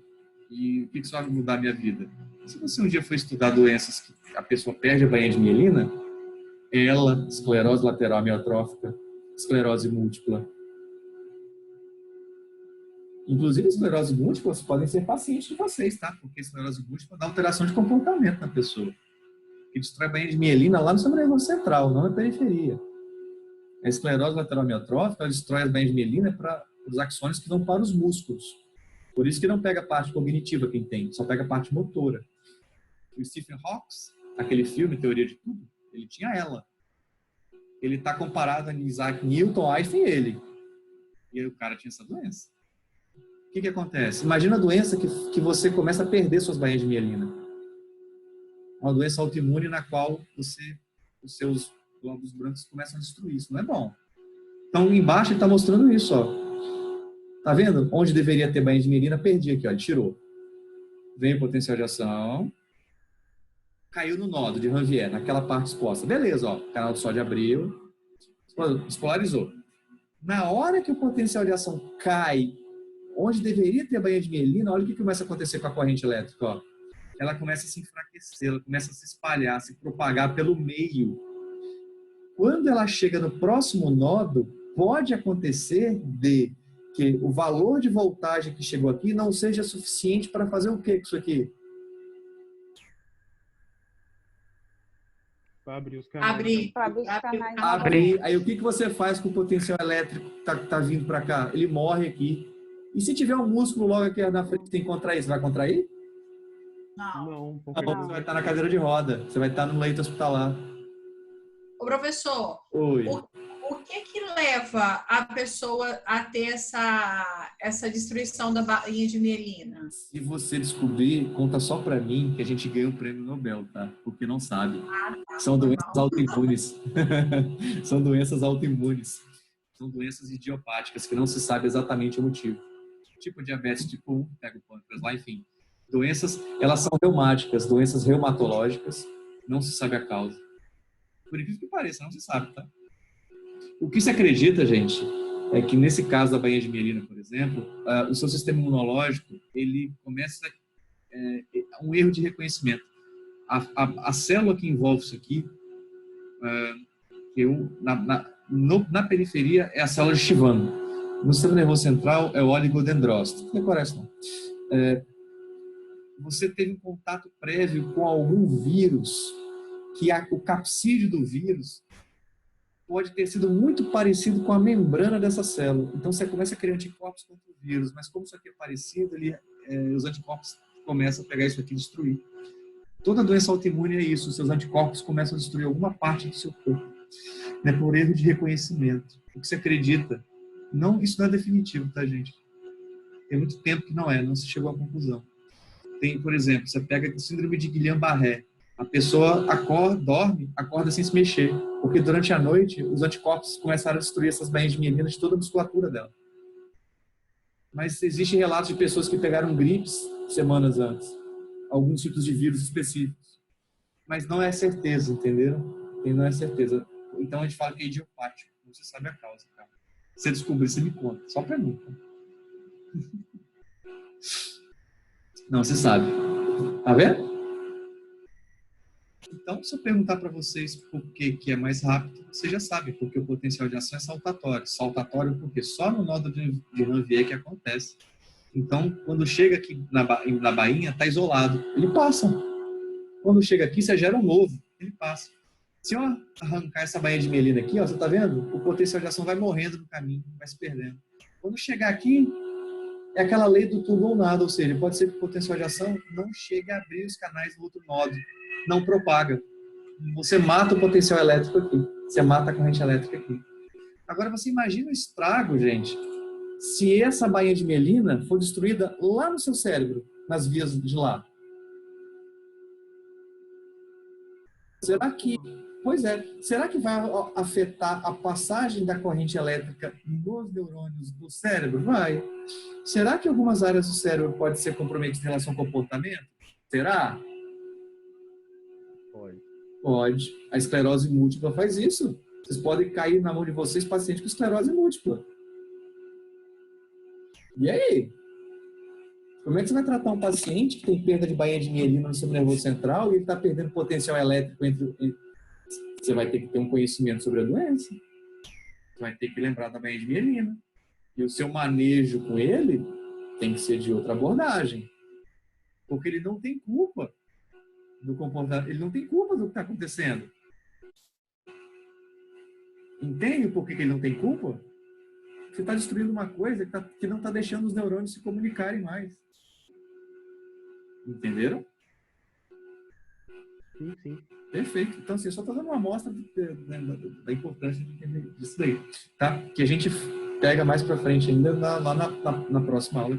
E o que isso vai mudar a minha vida? Se você um dia for estudar doenças que a pessoa perde a bainha de mielina, esclerose lateral amiotrófica, esclerose múltipla. Inclusive, esclerose múltipla podem ser pacientes de vocês, tá? Porque esclerose múltipla dá alteração de comportamento na pessoa. Que destrói a bainha de mielina lá no sistema nervoso central, não na periferia. A esclerose lateral amiotrófica ela destrói as bainhas de mielina para os axônios que vão para os músculos. Por isso que não pega a parte cognitiva quem tem, só pega a parte motora. O Stephen Hawking, aquele filme Teoria de Tudo, ele tinha ela. Ele está comparado a Isaac Newton, Einstein e ele. E aí o cara tinha essa doença. O que acontece? Imagina a doença que você começa a perder suas bainhas de mielina. Uma doença autoimune na qual os seus glóbulos brancos começam a destruir. Isso não é bom. Então, embaixo ele está mostrando isso, ó. Tá vendo? Onde deveria ter bainha de mielina, perdi aqui, ó. Ele tirou. Vem o potencial de ação. Caiu no nodo de Ranvier, naquela parte exposta. Beleza, ó. O canal do sódio abriu. Despolarizou. Na hora que o potencial de ação cai, onde deveria ter bainha de mielina, olha o que começa a acontecer com a corrente elétrica, ó. Ela começa a se enfraquecer, ela começa a se espalhar, se propagar pelo meio. Quando ela chega no próximo nodo, pode acontecer de que o valor de voltagem que chegou aqui não seja suficiente para fazer o que com isso aqui? Para abrir os canais. Abrir. Aí o que você faz com o potencial elétrico que tá vindo para cá? Ele morre aqui. E se tiver um músculo logo aqui na frente que tem que contrair, você vai contrair? Não. Você vai estar na cadeira de roda. Você vai estar no leito hospitalar. Ô, professor, Oi. o que leva a pessoa a ter essa destruição da bainha de mielina? Se você descobrir, conta só pra mim que a gente ganha o prêmio Nobel, tá? Porque não sabe. São doenças autoimunes. São doenças autoimunes. São doenças idiopáticas que não se sabe exatamente o motivo. Tipo diabetes tipo 1, pega o pâncreas lá, enfim. Doenças, elas são reumáticas, doenças reumatológicas, não se sabe a causa. Por incrível que pareça, não se sabe, tá? O que se acredita, gente, é que nesse caso da bainha de mielina, por exemplo, o seu sistema imunológico, ele começa um erro de reconhecimento. A célula que envolve isso aqui, na periferia, é a célula de Shivano. No sistema nervoso central, é o oligodendrócito. Não decora isso, não. Você teve um contato prévio com algum vírus, que o capsídeo do vírus pode ter sido muito parecido com a membrana dessa célula. Então, você começa a criar anticorpos contra o vírus, mas como isso aqui é parecido, os anticorpos começam a pegar isso aqui e destruir. Toda doença autoimune é isso, os seus anticorpos começam a destruir alguma parte do seu corpo. Né, por erro de reconhecimento. O que você acredita? Não, isso não é definitivo, tá, gente? Tem muito tempo que não se chegou à conclusão. Tem, por exemplo, você pega a síndrome de Guillain-Barré. A pessoa dorme, acorda sem se mexer, porque durante a noite os anticorpos começaram a destruir essas bainhas de mielina de toda a musculatura dela. Mas existem relatos de pessoas que pegaram gripes semanas antes, alguns tipos de vírus específicos. Mas não é certeza, entenderam? Não é certeza. Então a gente fala que é idiopático, não se sabe a causa, cara. Se você descobrir, você me conta. Só pra mim. Não, você sabe. Tá vendo? Então, se eu perguntar para vocês por que é mais rápido, vocês já sabem, porque o potencial de ação é saltatório. Saltatório porque só no nodo de Ranvier que acontece. Então, quando chega aqui na bainha, está isolado. Ele passa. Quando chega aqui, você gera um novo. Ele passa. Se eu arrancar essa bainha de mielina aqui, ó, você está vendo? O potencial de ação vai morrendo no caminho, vai se perdendo. Quando chegar aqui, é aquela lei do tudo ou nada, ou seja, pode ser que o potencial de ação não chegue a abrir os canais do outro nodo. Não propaga. Você mata o potencial elétrico aqui. Você mata a corrente elétrica aqui. Agora, você imagina o estrago, gente, se essa bainha de mielina for destruída lá no seu cérebro, nas vias de lá. Será que vai afetar a passagem da corrente elétrica nos neurônios do cérebro? Vai. Será que algumas áreas do cérebro podem ser comprometidas em relação ao comportamento? Será? Pode. A esclerose múltipla faz isso. Vocês podem cair na mão de vocês pacientes com esclerose múltipla. E aí? Como é que você vai tratar um paciente que tem perda de bainha de mielina no sistema nervoso central e ele está perdendo potencial elétrico Você vai ter que ter um conhecimento sobre a doença. Você vai ter que lembrar da bainha de mielina. E o seu manejo com ele tem que ser de outra abordagem. Porque ele não tem culpa do comportamento, ele não tem culpa do que está acontecendo. Entende por que ele não tem culpa? Você está destruindo uma coisa que não está deixando os neurônios se comunicarem mais. Entenderam? Sim. Perfeito. Então, assim, eu só estou dando uma amostra da importância de entender isso daí. Tá? Que a gente pega mais para frente ainda lá na próxima aula.